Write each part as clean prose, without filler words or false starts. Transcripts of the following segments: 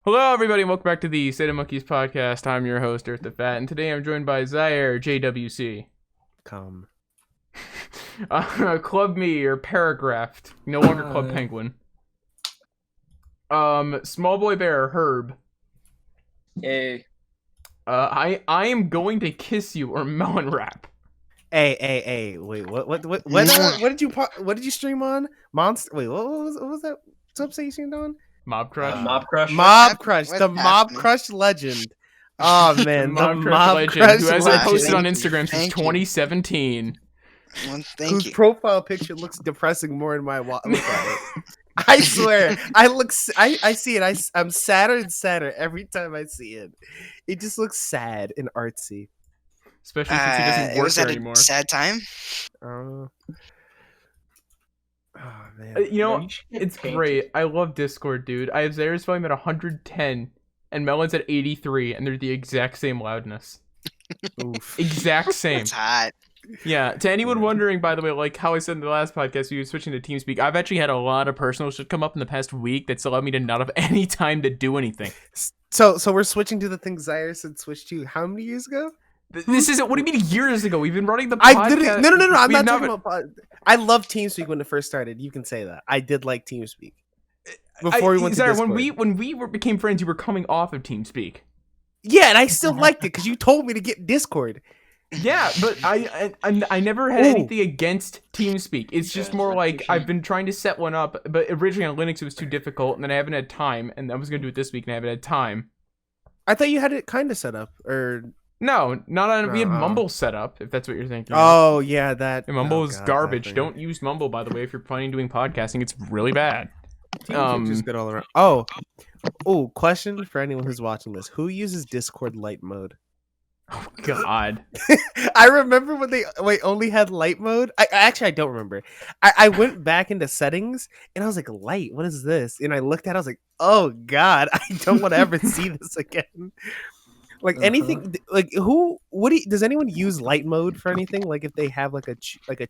Hello, everybody, and welcome back to the SATAMonkeys podcast. I'm your host, Earth the Fat, and today I'm joined by Zaire JWC. Come. Club Me, or Paragraphed. No longer Club Penguin. Small Boy Bear, Herb. Hey. I am going to kiss you, or Melon Rap. Hey, wait, what did you stream on? Monster, wait, what was that substation you streamed on? Mob Crush. Mob Crush. Mob Crush, What's the happening? Mob Crush legend. Oh man, the Mob Legend, Crush who hasn't legend. posted on Thank Instagram you. since Thank you. 2017. Well, thank Whose you. profile picture looks depressing more in my look at it. I swear, I see it. I'm sadder and sadder every time I see it. It just looks sad and artsy. Especially since he doesn't It work was there at anymore. a sad time. Oh man. It's great. I love Discord, dude. I have Zaire's volume at 110, and Melon's at 83, and they're the exact same loudness. Oof. Exact same. It's hot. Yeah, to anyone wondering, by the way, like how I said in the last podcast, we were switching to TeamSpeak. I've actually had a lot of personal shit come up in the past week that's allowed me to not have any time to do anything. So we're switching to the thing Zaire said switch to how many years ago? This isn't, what do you mean years ago? We've been running the podcast. I literally no. I'm We've not talking about. I love TeamSpeak when it first started. You can say that. I did like TeamSpeak before we went to Zaire, Discord. when we became friends, you were coming off of TeamSpeak. Yeah, and I still liked it because you told me to get Discord. Yeah, but I never had anything against TeamSpeak. It's just more like I've been trying to set one up, but originally on Linux it was too difficult, and then I haven't had time, and I was gonna do it this week, and I haven't had time. I thought you had it kind of set up, or No, not on. We had Uh-uh. Mumble set up, if that's what you're thinking. oh yeah, that And Mumble oh, is God, garbage. that thing. Don't use Mumble, by the way, if you're planning on doing podcasting. It's really bad. TeamSpeak just good all around. Oh, question for anyone who's watching this: who uses Discord light mode? Oh God. I remember when they only had light mode. I don't remember. I went back into settings and I was like, light, what is this? And I looked at it, I was like, oh God, I don't want to ever see this again. Like anything, like does anyone use light mode for anything? Like if they have like a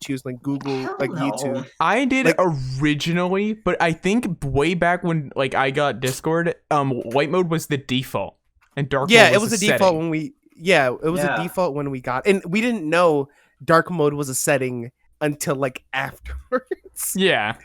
choose like Google, like no. YouTube. I did Like- originally, but I think way back when like I got Discord, light mode was the default, and dark Yeah, mode it was the default setting. when we. Yeah, it was Yeah. a default when we got, and we didn't know dark mode was a setting until like afterwards. Yeah.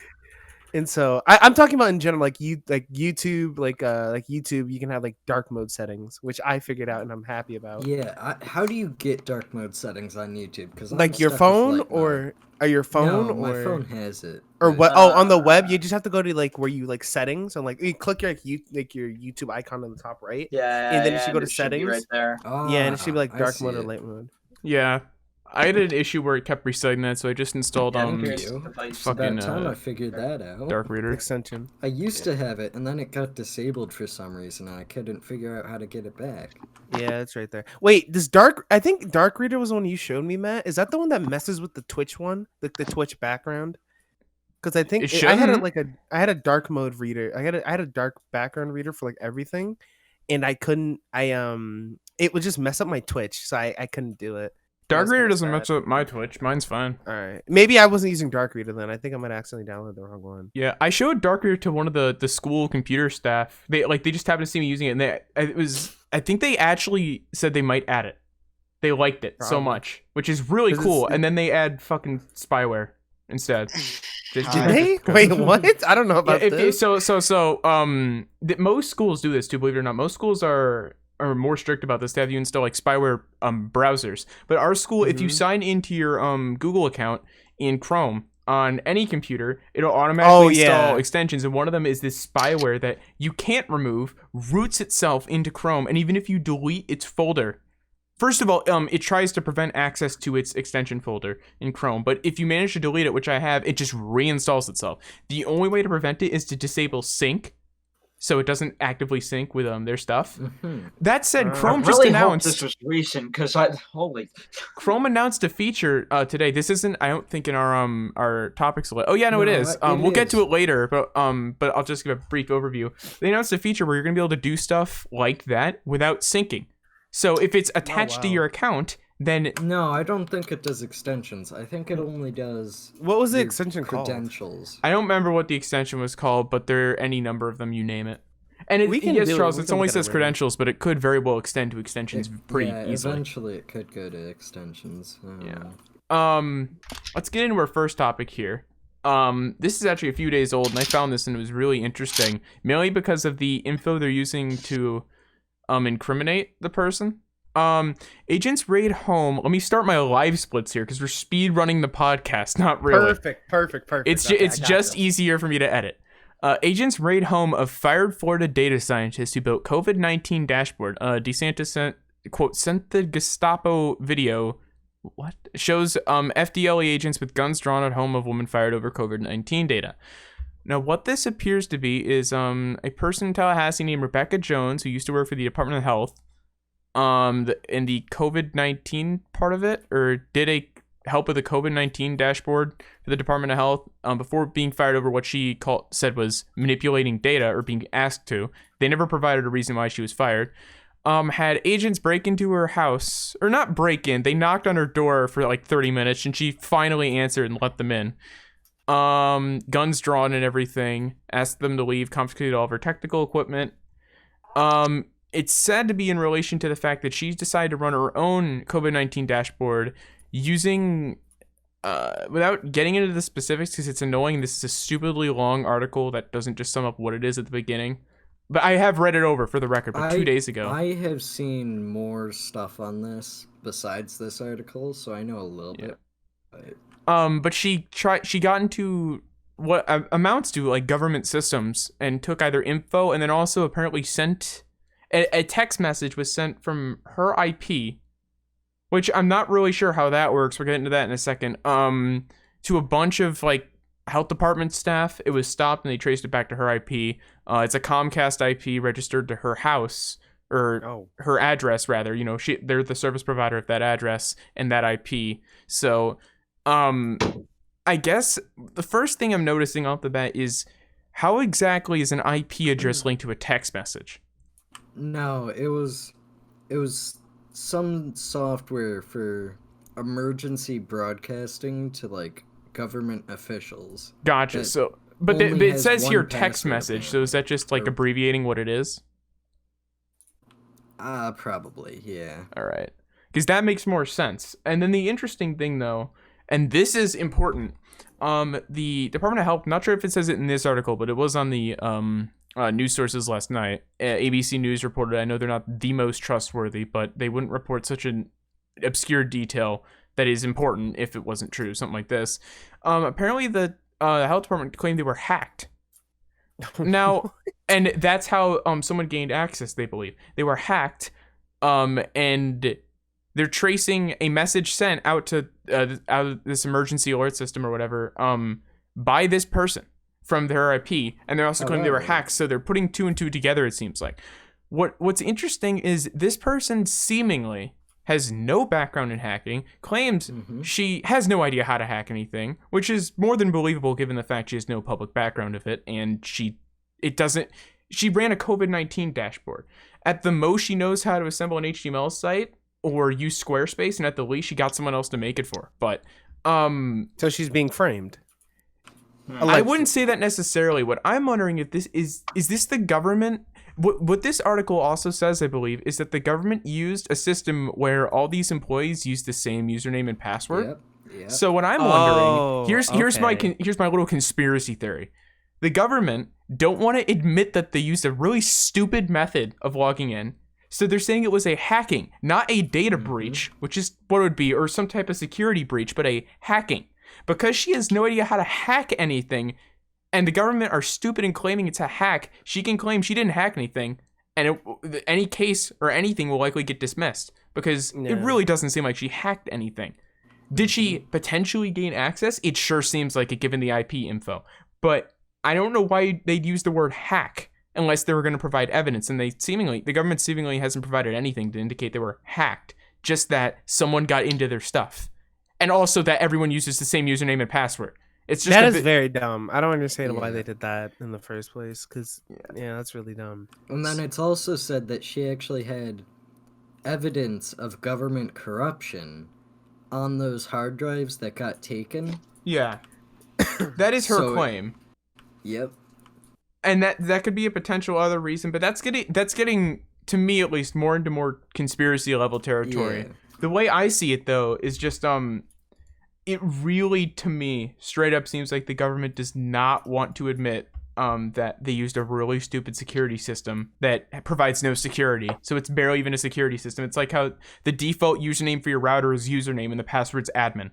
And so I'm talking about in general, like YouTube, like YouTube, you can have like dark mode settings, which I figured out and I'm happy about. Yeah, how do you get dark mode settings on YouTube? Because Like your phone or your phone no, or my phone has it. or but- what? Oh, on the web, you just have to go to like where you like settings and like you click your your YouTube icon on the top right. Yeah, And then you should go to be settings. right there. Yeah, and it should be like I dark see mode or it. light mode. Yeah. I had an issue where it kept reciting that, so I just installed Thank Here's you. the device. It's about fucking, time I figured that out. Dark Reader. Extension. I used to have it, and then it got disabled for some reason, and I couldn't figure out how to get it back. Yeah, it's right there. Wait, this dark. I think Dark Reader was the one you showed me, Matt. Is that the one that messes with the Twitch one, the Twitch background? Because I think It I had shouldn't. I had a dark mode reader. I had a dark background reader for like everything, and I couldn't. It would just mess up my Twitch, so I couldn't do it. Dark That's Reader kinda doesn't sad. mess up my Twitch. Mine's fine. All right, maybe I wasn't using Dark Reader then. I think I might accidentally download the wrong one. Yeah, I showed Dark Reader to one of the school computer staff. They just happened to see me using it, and I think they actually said they might add it. They liked it so Probably. much, which is really 'Cause cool. it's- And then they add fucking spyware instead. Did they? Wait, what? I don't know about this. Most schools do this too. Believe it or not, most schools are more strict about this. They have you install like spyware browsers. But our school, if you Mhm. sign into your Google account in Chrome on any computer, it'll automatically install extensions, and one of them is this spyware that you can't remove, roots itself into Chrome, and even if you delete its folder. First of all, it tries to prevent access to its extension folder in Chrome, but if you manage to delete it, which I have, it just reinstalls itself. The only way to prevent it is to disable sync, so it doesn't actively sync with their stuff. Mhm. That said, I Chrome I just really hope announced this was recent, because holy. Chrome announced a feature today. This isn't, I don't think, in our topics list. Oh yeah, no, it No, is. it We'll get to is. it later, but I'll just give a brief overview. They announced a feature where you're gonna be able to do stuff like that without syncing. So if it's attached to wow. your account, then No, I don't think it does extensions. I think it only does What was the your extension called? credentials. I don't remember what the extension was called, but there are any number of them, you name it. And We can yes, do it. Charles, We it can only look at it says right now. credentials, but it could very well extend to extensions pretty easily. Eventually it could go to extensions. Yeah. Let's get into our first topic here. This is actually a few days old, and I found this and it was really interesting, mainly because of the info they're using to incriminate the person. Agents raid home. Let me start my live splits here because we're speed running the podcast, not really. Perfect. It's Okay, it's I got just you. easier for me to edit. Agents raid home of fired Florida data scientist who built COVID-19 dashboard. DeSantis sent the Gestapo video. What shows FDLE agents with guns drawn at home of woman fired over COVID-19 data. Now, what this appears to be is a person in Tallahassee named Rebecca Jones, who used to work for the Department of Health, in the COVID-19 part of it, or did a help with the COVID-19 dashboard for the Department of Health before being fired over what she said was manipulating data or being asked to. They never provided a reason why she was fired. Had agents break into her house, or not break in, they knocked on her door for like 30 minutes and she finally answered and let them in. Guns drawn and everything, asked them to leave, confiscated all of her technical equipment. It's said to be in relation to the fact that she decided to run her own COVID-19 dashboard using, without getting into the specifics because it's annoying, this is a stupidly long article that doesn't just sum up what it is at the beginning. But I have read it over for the record, but 2 days ago. I have seen more stuff on this besides this article, so I know a little bit. But she got into what amounts to like government systems and took either info and then also apparently sent a text message was sent from her IP, which I'm not really sure how that works. We'll get into that in a second. To a bunch of like health department staff. It was stopped and they traced it back to her IP. It's a Comcast IP registered to her house, or her address rather. You know, they're the service provider of that address and that IP. So, I guess the first thing I'm noticing off the bat is how exactly is an IP address linked to a text message? No, it was some software for emergency broadcasting to like government officials. Gotcha. So, but it says here text message. So is that just like Or- abbreviating what it is? Probably, yeah. All right. Because that makes more sense. And then the interesting thing, though, and this is important, the Department of Health, not sure if it says it in this article, but it was on the news sources last night. ABC News reported, I know they're not the most trustworthy, but they wouldn't report such an obscure detail that is important if it wasn't true, something like this. Apparently, the health department claimed they were hacked. Now, and that's how someone gained access, they believe. They were hacked, and they're tracing a message sent out to out of this emergency alert system or whatever by this person from their IP, and they're also claiming they were hacked, so they're putting two and two together, it seems like. What's interesting is this person seemingly has no background in hacking, claims she has no idea how to hack anything, which is more than believable given the fact she has no public background of it, and she ran a COVID-19 dashboard. At the most, she knows how to assemble an HTML site or use Squarespace, and at the least, she got someone else to make it for her. But, so she's being framed. I wouldn't say that necessarily. What I'm wondering if this is this the government? What this article also says, I believe, is that the government used a system where all these employees use the same username and password. Yep. So what I'm wondering, here's my little conspiracy theory. The government don't want to admit that they used a really stupid method of logging in. So they're saying it was a hacking, not a data breach, which is what it would be, or some type of security breach, but a hacking. Because she has no idea how to hack anything, and the government are stupid in claiming it's a hack, she can claim she didn't hack anything, and any case or anything will likely get dismissed, because it really doesn't seem like she hacked anything. Did she potentially gain access? It sure seems like it given the IP info, but I don't know why they'd use the word hack unless they were going to provide evidence, and the government seemingly hasn't provided anything to indicate they were hacked, just that someone got into their stuff, and also that everyone uses the same username and password. It's just that is very dumb. I don't understand why they did that in the first place, because that's really dumb. And then it's also said that she actually had evidence of government corruption on those hard drives that got taken. Yeah. That is her claim. Yep. and that could be a potential other reason, but that's getting to me at least more into more conspiracy level territory. Yeah. The way I see it though is just it really to me straight up seems like the government does not want to admit that they used a really stupid security system that provides no security. So it's barely even a security system. It's like how the default username for your router is username and the password's admin.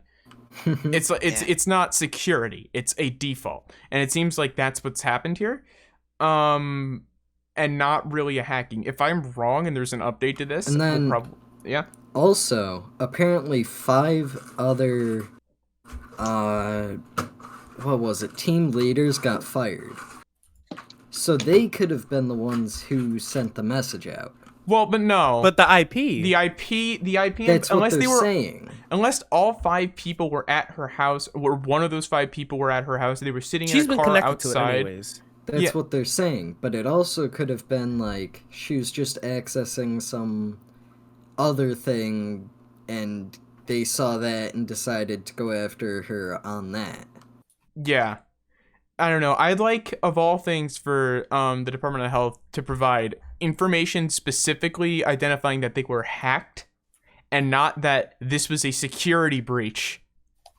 It's not security. It's a default. And it seems like that's what's happened here. And not really a hacking. If I'm wrong and there's an update to this, and then yeah. Also, apparently 5 other what was it? Team leaders got fired. So they could have been the ones who sent the message out. Well, but no. But the IP. The IP. That's unless what they they're were saying. Unless all 5 people were at her house, or one of those 5 people were at her house, they were sitting She's in a been car connected outside. to it anyways. That's what they're saying. But it also could have been like she was just accessing some other thing and they saw that and decided to go after her on that. Yeah. I don't know. I'd like, of all things, for the Department of Health to provide information specifically identifying that they were hacked and not that this was a security breach,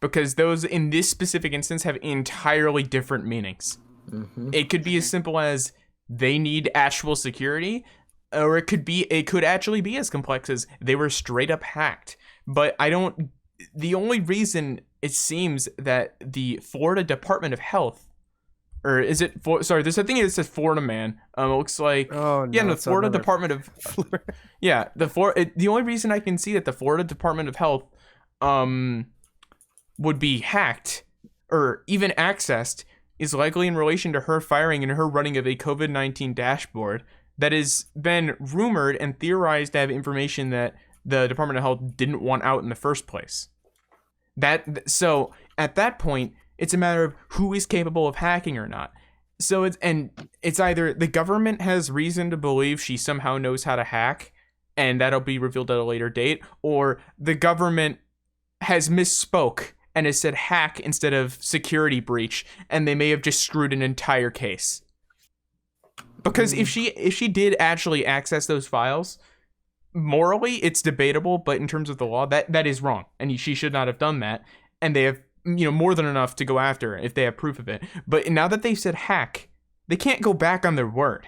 because those in this specific instance have entirely different meanings. Mm-hmm. It could be as simple as they need actual security, or it could actually be as complex as they were straight up hacked. But the only reason it seems that the Florida Department of Health, or is it there's a thing that says Florida Man. It looks like the Florida Department of the only reason I can see that the Florida Department of Health would be hacked or even accessed is likely in relation to her firing and her running of a COVID-19 dashboard that has been rumored and theorized to have information that the Department of Health didn't want out in the first place. So at that point, it's a matter of who is capable of hacking or not. So it's either the government has reason to believe she somehow knows how to hack, and that'll be revealed at a later date, or the government has misspoke and has said hack instead of security breach, and they may have just screwed an entire case. Because if she did actually access those files, morally it's debatable, but in terms of the law, that is wrong, and she should not have done that. And they have more than enough to go after her if they have proof of it. But now that they've said hack, they can't go back on their word.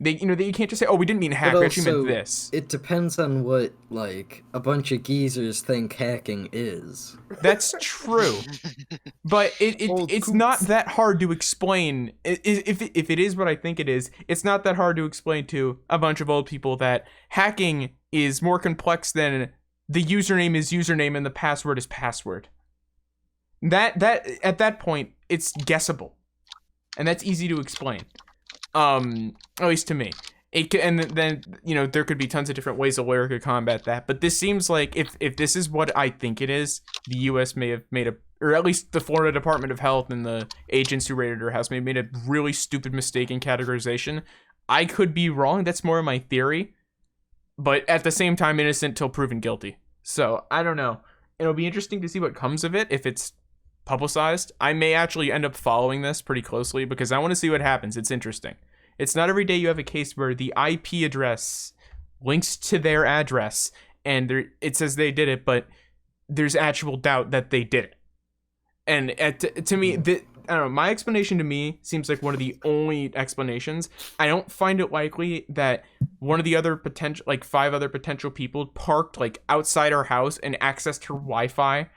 They can't just say, "Oh, we didn't mean hack. We actually meant this." It depends on what a bunch of geezers think hacking is. That's true, but it's not that hard to explain. If it is what I think it is, it's not that hard to explain to a bunch of old people that hacking is more complex than the username is username and the password is password. That at that point it's guessable, and that's easy to explain. At least to me. And then there could be tons of different ways a lawyer could combat that. But this seems like if this is what I think it is, the U.S. may have made or at least the Florida Department of Health and the agents who raided her house may have made a really stupid mistake in categorization. I could be wrong. That's more of my theory. But at the same time, innocent till proven guilty. So I don't know. It'll be interesting to see what comes of it if it's publicized. I may actually end up following this pretty closely because I want to see what happens. It's interesting. It's not every day you have a case where the IP address links to their address and it says they did it, but there's actual doubt that they did it. And to me, I don't know, my explanation to me seems like one of the only explanations. I don't find it likely that one of the other 5 other potential people parked outside our house and accessed her Wi-Fi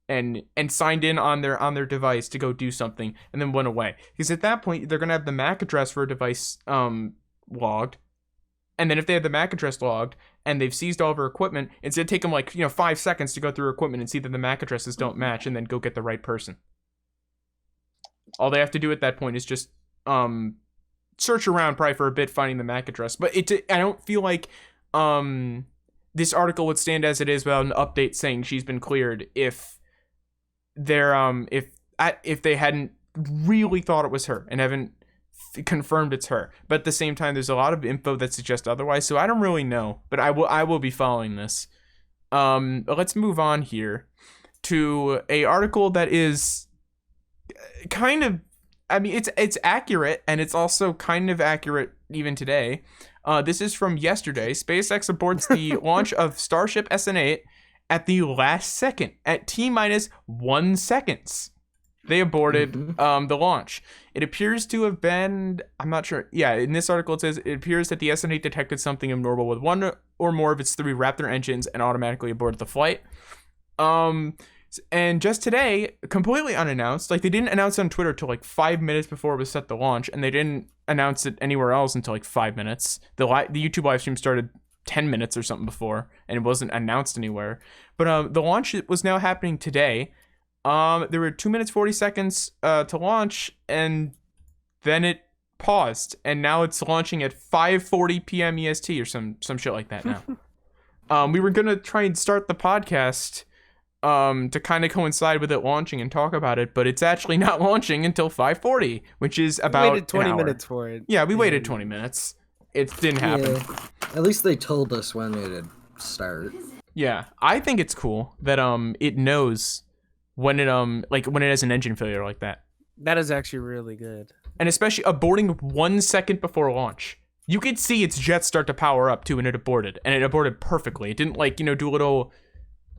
and signed in on their device to go do something and then went away. Because at that point, they're going to have the MAC address for a device logged. And then if they have the MAC address logged and they've seized all of her equipment, it's going to take them 5 seconds to go through her equipment and see that the MAC addresses don't match and then go get the right person. All they have to do at that point is just search around probably for a bit finding the MAC address. But I don't feel like this article would stand as it is without an update saying she's been cleared if they hadn't really thought it was her and haven't confirmed it's her. But at the same time, there's a lot of info that suggests otherwise, so I don't really know. But I will be following this. Let's move on here to a article that is kind of I mean, it's accurate, and it's also kind of accurate even today. This is from yesterday. SpaceX aborts the launch of Starship SN8 at the last second, at T-minus 1 seconds. They aborted the launch. It appears to have been, I'm not sure. Yeah, in this article it says, it appears that the SN8 detected something abnormal with one or more of its 3 Raptor engines and automatically aborted the flight. And just today, completely unannounced, like they didn't announce it on Twitter till like 5 minutes before it was set to launch, and they didn't announce it anywhere else until like 5 minutes. The YouTube live stream started 10 minutes or something before, and it wasn't announced anywhere. But the launch was now happening today. There were 2 minutes 40 seconds to launch, and then it paused, and now it's launching at 5:40 p.m. EST or some shit like that now. We were gonna try and start the podcast to kind of coincide with it launching and talk about it, but it's actually not launching until 5:40, which is about we waited 20 an hour. minutes for it. Yeah, we waited 20 minutes. It didn't happen. Yeah, at least they told us when it'd start. Yeah, I think it's cool that it knows when it when it has an engine failure like that. That is actually really good. And especially aborting 1 second before launch. You could see its jets start to power up too, and it aborted. And it aborted perfectly. It didn't do a little,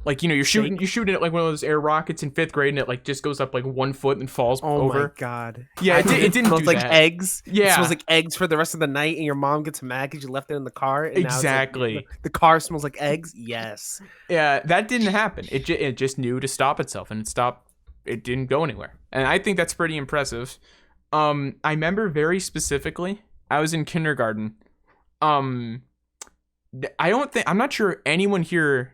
you're shooting it like one of those air rockets in 5th grade, and it just goes up 1 foot and falls over. Oh my god. Yeah, it didn't smells do like that. eggs. Yeah. It smells like eggs for the rest of the night, and your mom gets mad because you left it in the car. And Exactly. Now it's the car smells like eggs. Yes. Yeah, that didn't happen. It just knew to stop itself, and it stopped. It didn't go anywhere. And I think that's pretty impressive. I remember very specifically, I was in kindergarten. I'm not sure anyone here,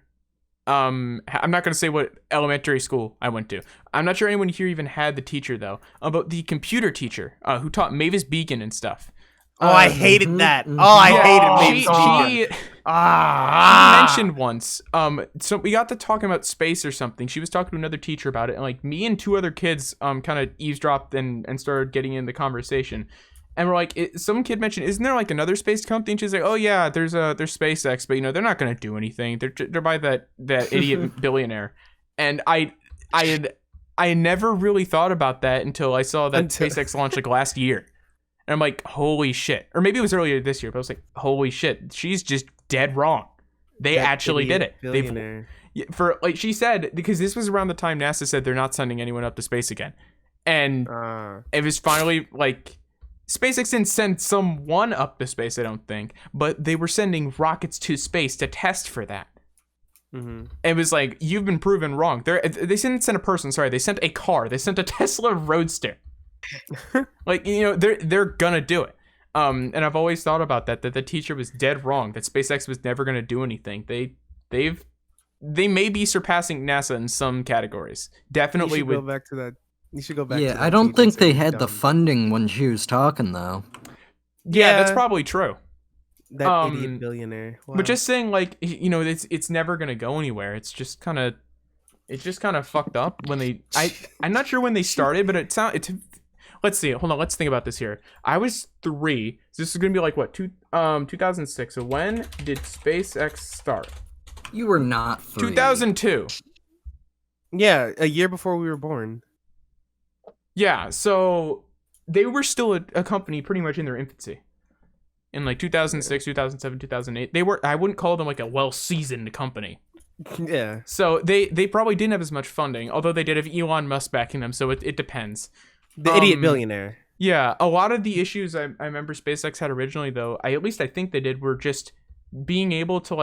I'm not going to say what elementary school I went to. I'm not sure anyone here even had the teacher, though, but the computer teacher who taught Mavis Beacon and stuff. Oh, I hated that. Oh, I hated Mavis Beacon. She mentioned once, so we got to talking about space or something. She was talking to another teacher about it, and me and 2 other kids kind of eavesdropped and started getting in the conversation. And we're like, some kid mentioned, isn't there another space company? And she's like, oh yeah, there's SpaceX, but they're not gonna do anything. They're by that idiot billionaire. And I never really thought about that until I saw that SpaceX launched last year. And I'm like, holy shit. Or maybe it was earlier this year, but I was like, holy shit, she's just dead wrong. They actually did it. She said, because this was around the time NASA said they're not sending anyone up to space again. And it was finally SpaceX didn't send someone up to space, I don't think, but they were sending rockets to space to test for that. Mm-hmm. It was you've been proven wrong. They didn't send a person, sorry, they sent a car. They sent a Tesla Roadster. They're gonna do it. And I've always thought about that the teacher was dead wrong, that SpaceX was never gonna do anything. They may be surpassing NASA in some categories. Definitely you should go back to that. You should go back. Yeah, I don't think they had the funding when she was talking, though. Yeah, that's probably true. That idiot billionaire. Wow. But just saying, it's never gonna go anywhere. It's just kind of fucked up when they. I'm not sure when they started, but let's see. Hold on. Let's think about this here. I was 3. So this is gonna be what? 2006. So when did SpaceX start? You were not 3. 2002. Yeah, a year before we were born. Yeah, so they were still a company pretty much in their infancy. In 2006, 2007, 2008. I wouldn't call them a well-seasoned company. Yeah. So they probably didn't have as much funding, although they did have Elon Musk backing them, so it depends. The idiot billionaire. Yeah, a lot of the issues I remember SpaceX had originally, though, I think they did, were just being able to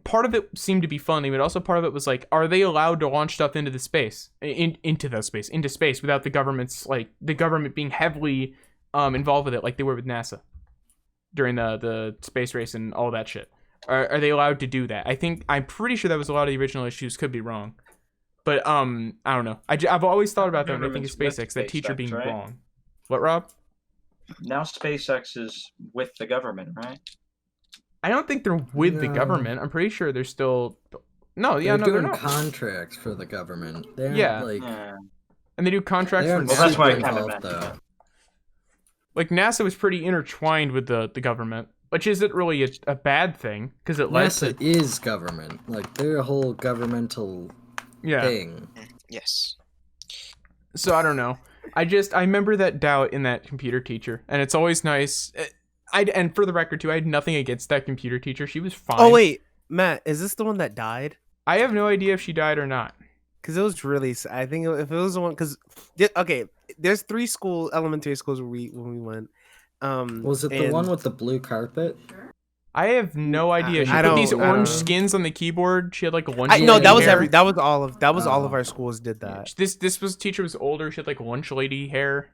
part of it seemed to be funding, but also part of it was are they allowed to launch stuff into the space, into space without the government's the government being heavily involved with it, like they were with NASA during the space race and all that shit. Are they allowed to do that? I'm pretty sure that was a lot of the original issues. Could be wrong, but I don't know. I've always thought about that when I think of SpaceX, that teacher being right? wrong. What, Rob? Now SpaceX is with the government, right? I don't think they're with the government. I'm pretty sure they're still. No, they're they're doing not. Contracts for the government. They're and they do contracts for NASA. Well, that's why I kind of meant that. NASA was pretty intertwined with the government, which isn't really a bad thing because it led NASA is government. They're a whole governmental thing. Yes. So I don't know. I remember that doubt in that computer teacher, and it's always nice. And for the record too, I had nothing against that computer teacher. She was fine. Oh wait, Matt, is this the one that died? I have no idea if she died or not. Because it was really, I think if it was the one, because okay, there's 3 elementary schools when we went. Was it the one with the blue carpet? I have no idea. She I put these don't orange know. skins on the keyboard. She had like one. No, that was hair. all of our schools did that. This teacher was older. She had like lunch lady hair.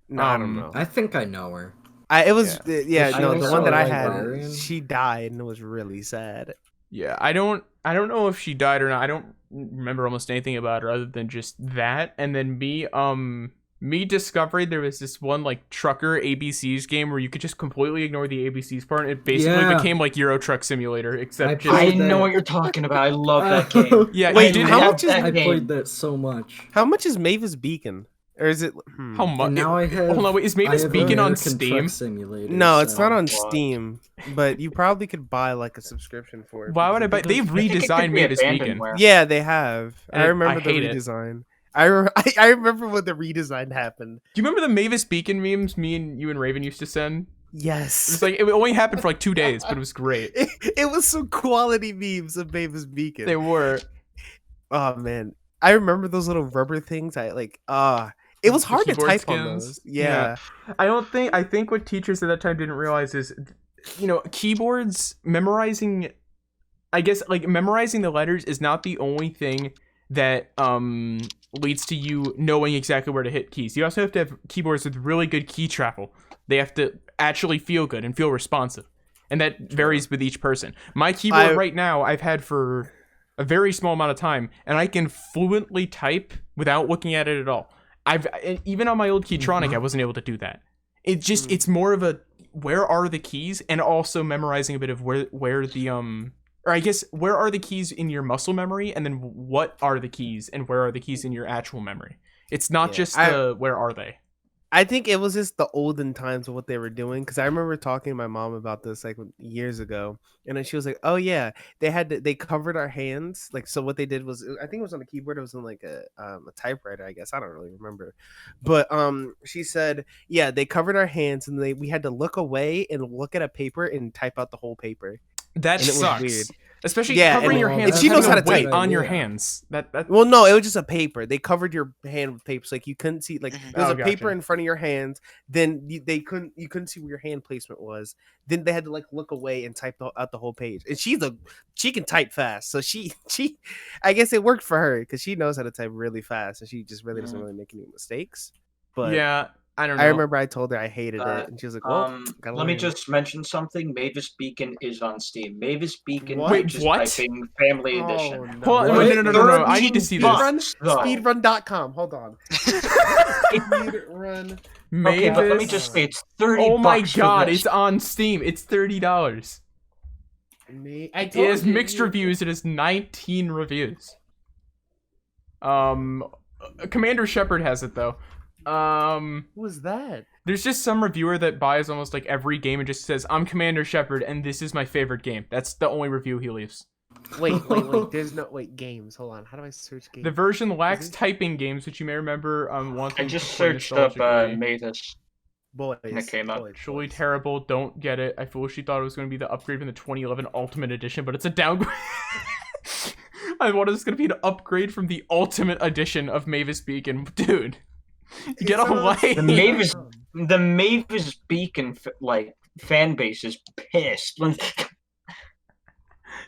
No, I don't know. I think I know her. The one that I had, librarian? she died, and it was really sad. Yeah, I don't know if she died or not. I don't remember almost anything about her other than just that. And then me discovering there was this one like trucker ABCs game where you could just completely ignore the ABCs part. It basically became like Euro Truck Simulator, except I know what you're talking about. I love that game. Yeah, wait, you did. I played that so much. How much is Mavis Beacon? Or is it? How much? Now I have. Hold on, wait. Is Mavis Beacon on American Steam? Truck Simulator, No, it's so- not on Steam, but you probably could buy like a subscription for it. Why would I buy? They've I think it could redesigned be Mavis Beacon. abandonware. Yeah, they have. And I remember the I hate it. redesign. I remember when the redesign happened. Do you remember the Mavis Beacon memes me and you and Raven used to send? Yes. It's like it only happened for like 2 days, but it was great. It was some quality memes of Mavis Beacon. They were. Oh man, I remember those little rubber things. It was The hard to keyboard type on skins. those. Yeah. I think what teachers at that time didn't realize is, keyboards memorizing. I guess like memorizing the letters is not the only thing that leads to you knowing exactly where to hit keys. You also have to have keyboards with really good key travel. They have to actually feel good and feel responsive, and that varies with each person. My keyboard right now I've had for a very small amount of time, and I can fluently type without looking at it at all. Even on my old Keytronic, I wasn't able to do that. It's more of a where are the keys, and also memorizing a bit of where the or I guess where are the keys in your muscle memory, and then what are the keys and where are the keys in your actual memory. It's not just where are they. I think it was just the olden times of what they were doing, because I remember talking to my mom about this like years ago, and then she was like, "Oh yeah, they covered our hands." Like, so what they did was, I think it was on the keyboard. It was on like a typewriter, I guess. I don't really remember, but she said, "Yeah, they covered our hands, and we had to look away and look at a paper and type out the whole paper." That And it was sucks. weird. Especially Yeah, covering and- your hands. and she knows having how to a weight type. on your Yeah. hands. That Well, no, it was just a paper. They covered your hand with paper, so like you couldn't see. Like Mhm. there was Oh, a paper gotcha. in front of your hands. Then you couldn't see where your hand placement was. Then they had to like look away and type out the whole page. And she can type fast, so she I guess it worked for her because she knows how to type really fast, and she just really doesn't Mhm. really make any mistakes. But yeah, I don't know. I remember I told her I hated it, and she was like, "Well, gotta Let me learn." just mention something. Mavis Beacon is on Steam. Mavis Beacon. What? by Wait, just what? typing Family Oh, Edition. no. Hold on, What? wait, no. I need to see this. $13, though. Speedrun.com. Hold on. Speedrun. Okay, but let me Mavis. just say it's 30. Oh my bucks for god, this. it's on Steam. It's $30. I It told has you, mixed reviews. It has 19 reviews. Commander Shepard has it though. Who was that? There's just some reviewer that buys almost like every game and just says, "I'm Commander Shepard, and this is my favorite game." That's the only review he leaves. Wait. There's no games. Hold on. How do I search games? The version lacks Is it- typing games, which you may remember wanting I just to play searched up nostalgically. Mavis. Boys. and it came up. boys, Truly boys. terrible. Don't get it. I foolishly thought it was going to be the upgrade from the 2011 Ultimate Edition, but it's a downgrade. I thought it was going to be an upgrade from the Ultimate Edition of Mavis Beacon. Dude, get It's on away. The Mavis Beacon fan base is pissed.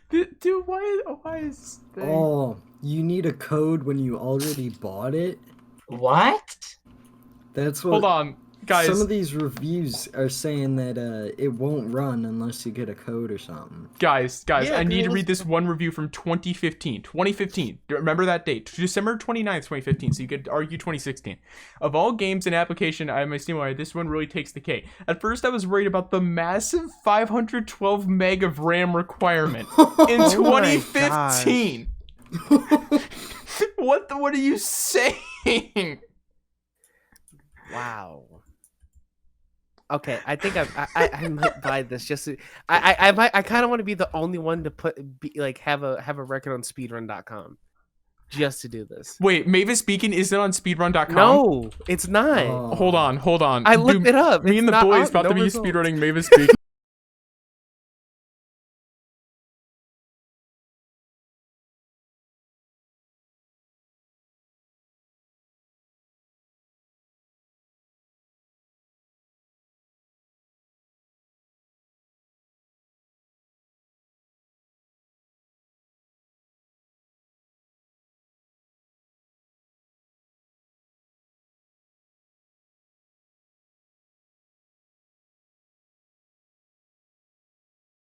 Dude, why is they... Oh, you need a code when you already bought it? What? That's what. Hold on, guys. Some of these reviews are saying that it won't run unless you get a code or something. Guys, Yeah, I need to it was- read this one review from 2015. 2015. Remember that date. December 29th, 2015. So you could argue 2016. Of all games and application I have my Steam library, this one really takes the cake. At first, I was worried about the massive 512 meg of RAM requirement in Oh my 2015. What are you saying? Wow. Okay, I think I might buy this just to, I kind of want to be the only one to have a record on speedrun.com. just to do this. Wait, Mavis Beacon isn't on speedrun.com? No, it's not. Oh. Hold on. I looked it up. Me It's and the not boys out, about no to be results. speedrunning Mavis Beacon.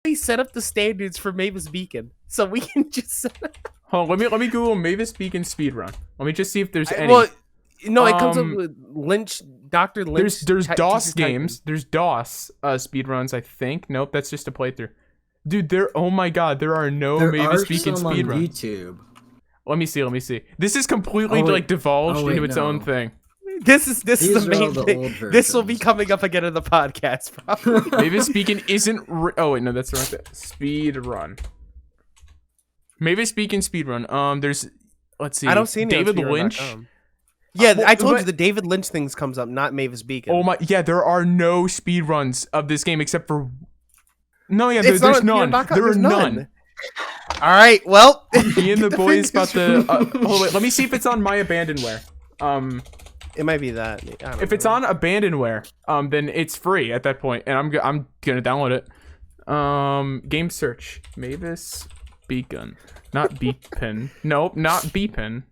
We set up the standards for Mavis Beacon, so we can just set up. Hold on, let me Google Mavis Beacon speedrun. Let me just see if there's any. Well, no, it comes up Um, with Lynch, Dr. Lynch. There's DOS teaches typing. games. There's DOS speedruns, I think. Nope, that's just a playthrough. Dude, oh my god, there are no There Mavis are Beacon some on speedruns. YouTube. Let me see. This is completely Oh, wait. like divulged Oh, wait, into its own no. thing. This is These the are all main the thing. old This will be versions. coming up again in the podcast, probably. Mavis Beacon isn't. Oh wait, no, that's the wrong thing. Speedrun. Mavis Beacon speedrun. There's. Let's see. I don't see any on David speedrun.com. Lynch. Yeah, well, I told but- you the David Lynch things comes up, not Mavis Beacon. Oh my. Yeah, there are no speedruns of this game except for. No, yeah, It's not there's on none. speedrun.com, There are there's none. All right, well, Me and the get the boys about fingers to. Hold wait, let me see if it's on my abandonware. It might be that. I don't If it's know. on abandonware, then it's free at that point, and I'm gonna download it. Game search Mavis Beacon, not Beacon. Nope, not Beacon.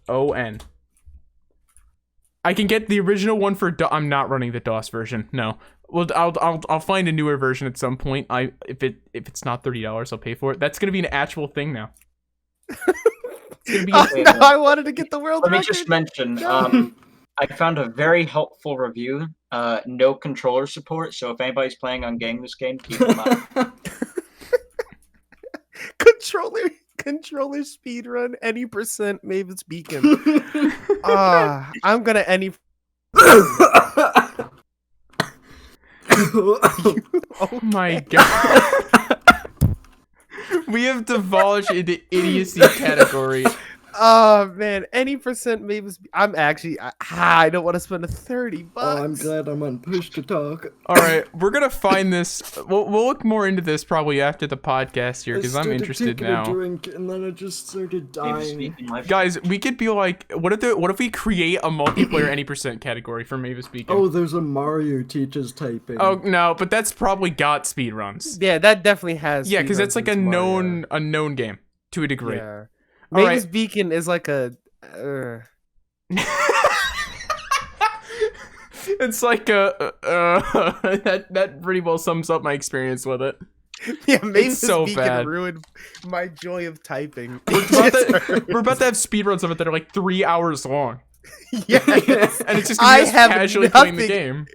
ON. I can get the original one for. I'm not running the DOS version. No. Well, I'll find a newer version at some point. If it's not $30, I'll pay for it. That's gonna be an actual thing now. It's gonna be. Oh, no, I wanted to get the world Let me record. just mention, I found a very helpful review. No controller support, so if anybody's planning on getting this game, keep in mind. controller speedrun any percent Mavis Beacon. I'm gonna any. Oh my god. We have divulged into idiocy category. Oh man, any percent Mavis. I'm actually. I don't want to spend $30. Oh, I'm glad I'm on push to talk. All right, we're gonna find this. We'll look more into this probably after the podcast here because I'm started interested taking now. a drink and then I just started Maybe dying. speaking live. Guys, we could be like, what if we create a multiplayer any percent category for Mavis Beacon? Oh, there's a Mario teaches typing. Oh no, but that's probably got speedruns. Yeah, that definitely has. Yeah, because speedruns that's like a in Mario. known game to a degree. Yeah. All Mavis right. Beacon is like a. It's like that pretty well sums up my experience with it. Yeah, Mavis so Beacon bad. ruined my joy of typing. We're about to have speedruns of it that are like 3 hours long. Yes. And it's just gonna be us have casually playing the nothing- game.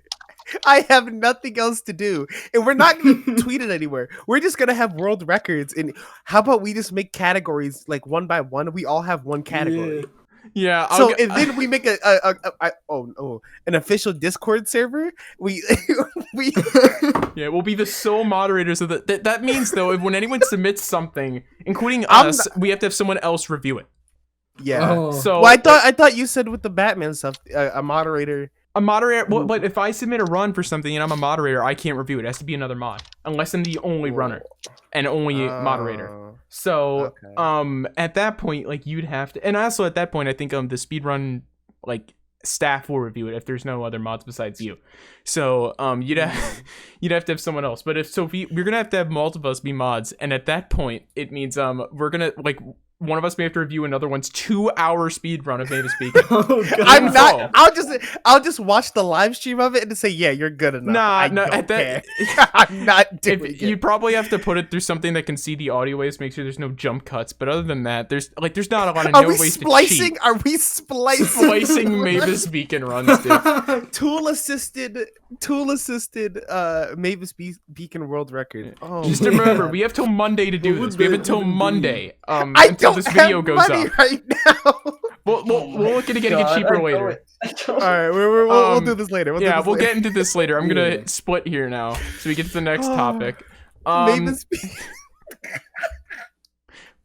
I have nothing else to do, and we're not going to tweet it anywhere. We're just going to have world records. And how about we just make categories like one by one? We all have one category. Yeah. So and then we make an official Discord server. We Yeah, we'll be the sole moderators of the. That means though, if when anyone submits something, including I'm us, we have to have someone else review it. yeah. Oh. So Well, I thought you said with the Batman stuff, a moderator. a moderator. Well, but if I submit a run for something and I'm a moderator, I can't review it. It has to be another mod, unless I'm the only runner and only moderator. Oh. So, Okay. at that point, like you'd have to, and also at that point, I think the speedrun like staff will review it if there's no other mods besides you. So, you'd have to have someone else. But if we're gonna have to have multiple of us be mods, and at that point, it means we're gonna like. One of us may have to review another one's 2-hour speed run of Mavis Beacon. Oh, God. I'm not. I'll just watch the live stream of it and say, yeah, you're good enough. I No, don't at that, care. I'm not doing it. you'd probably have to put it through something that can see the audio waves, make sure there's no jump cuts. But other than that, there's not a lot of Are no we ways to splicing? cheat. Are we splicing? Splicing Mavis Beacon runs, dude. Tool assisted Mavis Beacon world record. Oh, Just man. remember, we have till Monday to do What this. would We have that until even be? Monday. I Until don't this video have goes money up. right now. We'll look into getting it cheaper later. All right, we'll Um, do this later. We'll do this get into this later. I'm gonna Yeah. split here now, so we get to the next Oh, topic. Mavis.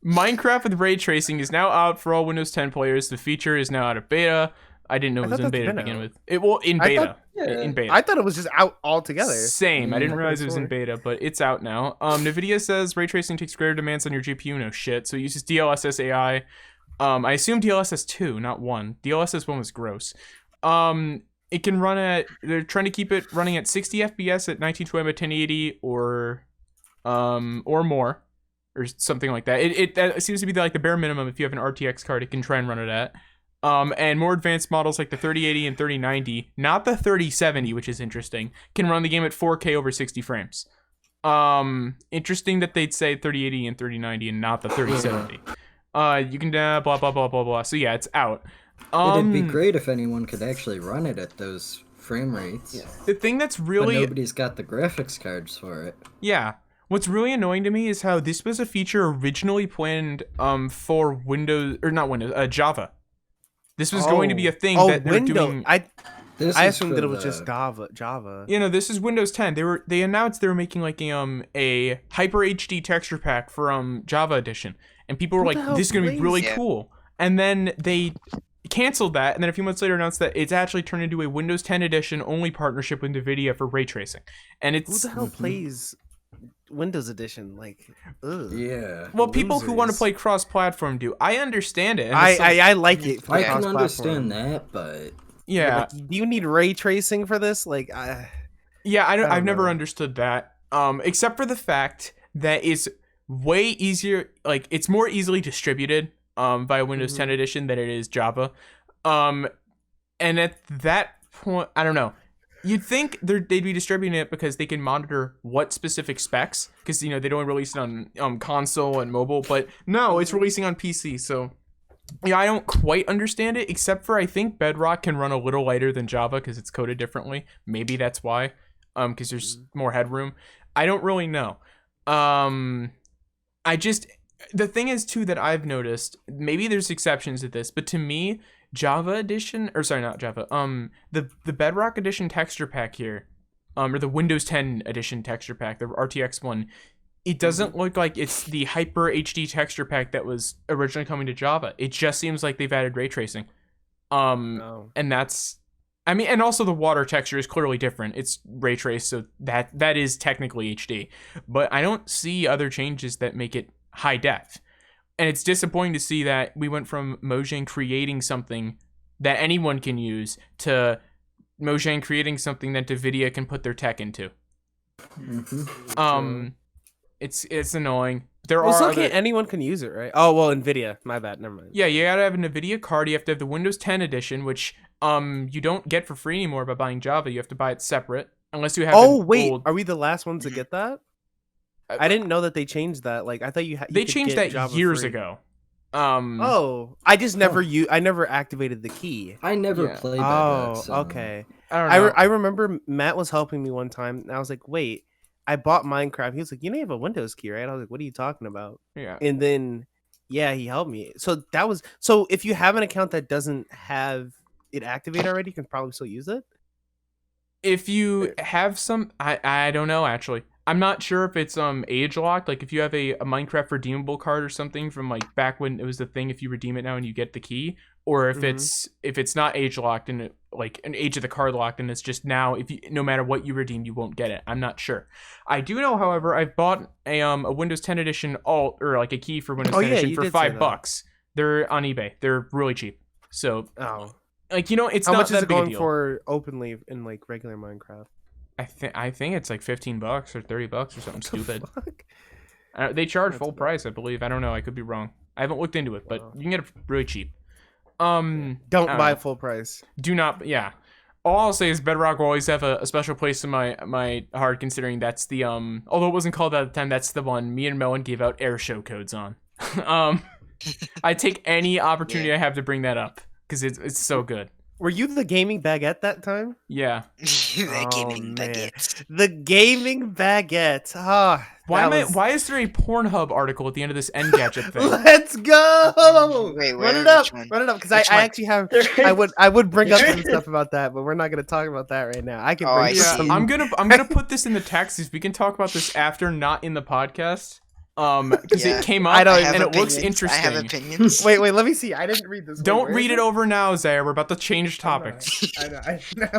Minecraft with ray tracing is now out for all Windows 10 players. The feature is now out of beta. I didn't know it was in beta to begin with. In beta. In beta. I thought it was just out altogether. Same. I didn't realize it was in beta, but it's out now. NVIDIA says ray tracing takes greater demands on your GPU. No shit. So it uses DLSS AI. I assume DLSS 2, not 1. DLSS 1 was gross. It can run at. They're trying to keep it running at 60 FPS at 1920 by 1080 or more, or something like that. That seems to be like the bare minimum. If you have an RTX card, it can try and run it at. And more advanced models like the 3080 and 3090, not the 3070, which is interesting, can run the game at 4K over 60 frames. Interesting that they'd say 3080 and 3090 and not the 3070. You can blah blah blah blah blah. So yeah, it's out. It'd be great if anyone could actually run it at those frame rates. Yeah. The thing that's really but nobody's got the graphics cards for it. Yeah. What's really annoying to me is how this was a feature originally planned for Windows or not Windows, Java. This was going to be a thing that they're doing. I assumed that it was just Java. You know, this is Windows 10. They announced they were making like a Hyper HD texture pack for Java Edition, and people were like, "This is gonna be really cool." And then they canceled that, and then a few months later announced that it's actually turned into a Windows 10 Edition only partnership with NVIDIA for ray tracing. And it's who the hell plays Windows Edition? Like, ugh. Yeah. Well, people who want to play cross-platform do. I understand it. I like it. I can understand that, but yeah. Like, do you need ray tracing for this? Like, yeah, I've never understood that. Except for the fact that it's way easier. Like, it's more easily distributed via Windows 10 Edition than it is Java. And at that point, I don't know. You'd think they'd be distributing it because they can monitor what specific specs, because they don't release it on console and mobile, but no, it's releasing on PC. So yeah, I don't quite understand it, except for I think Bedrock can run a little lighter than Java because it's coded differently. Maybe that's why, because there's more headroom. I don't really know. The thing is too that I've noticed, maybe there's exceptions to this, but to me, Java Edition, or sorry, not Java, the Bedrock Edition texture pack here, or the Windows 10 Edition texture pack, the RTX one, it doesn't look like it's the Hyper HD texture pack that was originally coming to Java. It just seems like they've added ray tracing. And that's, I mean, and also the water texture is clearly different. It's ray traced, so that is technically HD. But I don't see other changes that make it high def. And it's disappointing to see that we went from Mojang creating something that anyone can use to Mojang creating something that NVIDIA can put their tech into. It's annoying. Anyone can use it, right? Oh well, NVIDIA. My bad. Never mind. Yeah, you gotta have an NVIDIA card. You have to have the Windows 10 edition, which you don't get for free anymore by buying Java. You have to buy it separate, unless you have. Are we the last ones to get that? I didn't know that they changed that. Like, I thought they changed that Java years free. ago. I just never I never activated the key. I never played that. So. Okay. I don't know. I remember Matt was helping me one time, and I was like, "Wait, I bought Minecraft." He was like, "You know, you have a Windows key, right?" I was like, "What are you talking about?" Yeah. And then, yeah, he helped me. So if you have an account that doesn't have it activated already, you can probably still use it. If you have some, I don't know actually. I'm not sure if it's age locked. Like if you have a Minecraft redeemable card or something from like back when it was the thing, if you redeem it now and you get the key, or if it's not age locked and like an age of the card locked and it's just now no matter what you redeem you won't get it. I'm not sure. I do know, however, I've bought a Windows 10 edition alt or like a key for Windows 10 edition for $5. They're on eBay. They're really cheap. So like it's how not much that is it big a going deal. for openly in like regular Minecraft? I think it's like $15 or $30 or something stupid. They charge full price, I believe. I don't know. I could be wrong. I haven't looked into it, but you can get it really cheap. Don't buy full price. Do not. Yeah. All I'll say is Bedrock will always have a special place in my heart, considering that's the although it wasn't called that at the time, that's the one me and Melon gave out air show codes on. I take any opportunity I have to bring that up because it's so good. Were you the gaming baguette that time? Yeah. The gaming baguette. The gaming baguette. Why is there a Pornhub article at the end of this Engadget thing? Let's go! Wait, run it up, because I actually have. I would bring up some stuff about that, but we're not gonna talk about that right now. I can. I'm gonna put this in the text. We can talk about this after, not in the podcast. Because Yeah. it came up I don't- and it looks I have interesting. opinions. Wait, let me see. I didn't read this. Wait, Don't where read is it over now, Zaire. We're about to change I'm not. topics. I know.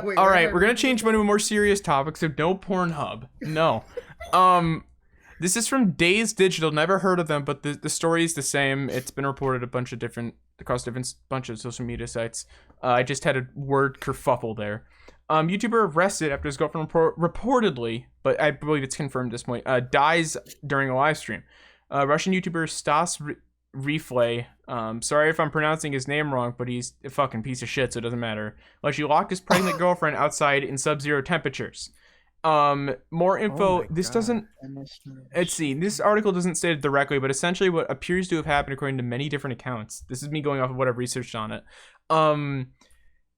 Wait, All where right, am I we're gonna reading change this? one to a more serious topic. So no Pornhub. No. This is from Days Digital. Never heard of them, but the story is the same. It's been reported across different bunch of social media sites. I just had a word kerfuffle there. YouTuber arrested after his girlfriend reportedly, but I believe it's confirmed at this point, dies during a live stream. Russian YouTuber Stas Reflay. Sorry if I'm pronouncing his name wrong, but he's a fucking piece of shit, so it doesn't matter. She locked his pregnant girlfriend outside in sub-zero temperatures. More info. my This God. doesn't. Let's see. This article doesn't state it directly, but essentially what appears to have happened according to many different accounts. This is me going off of what I've researched on it.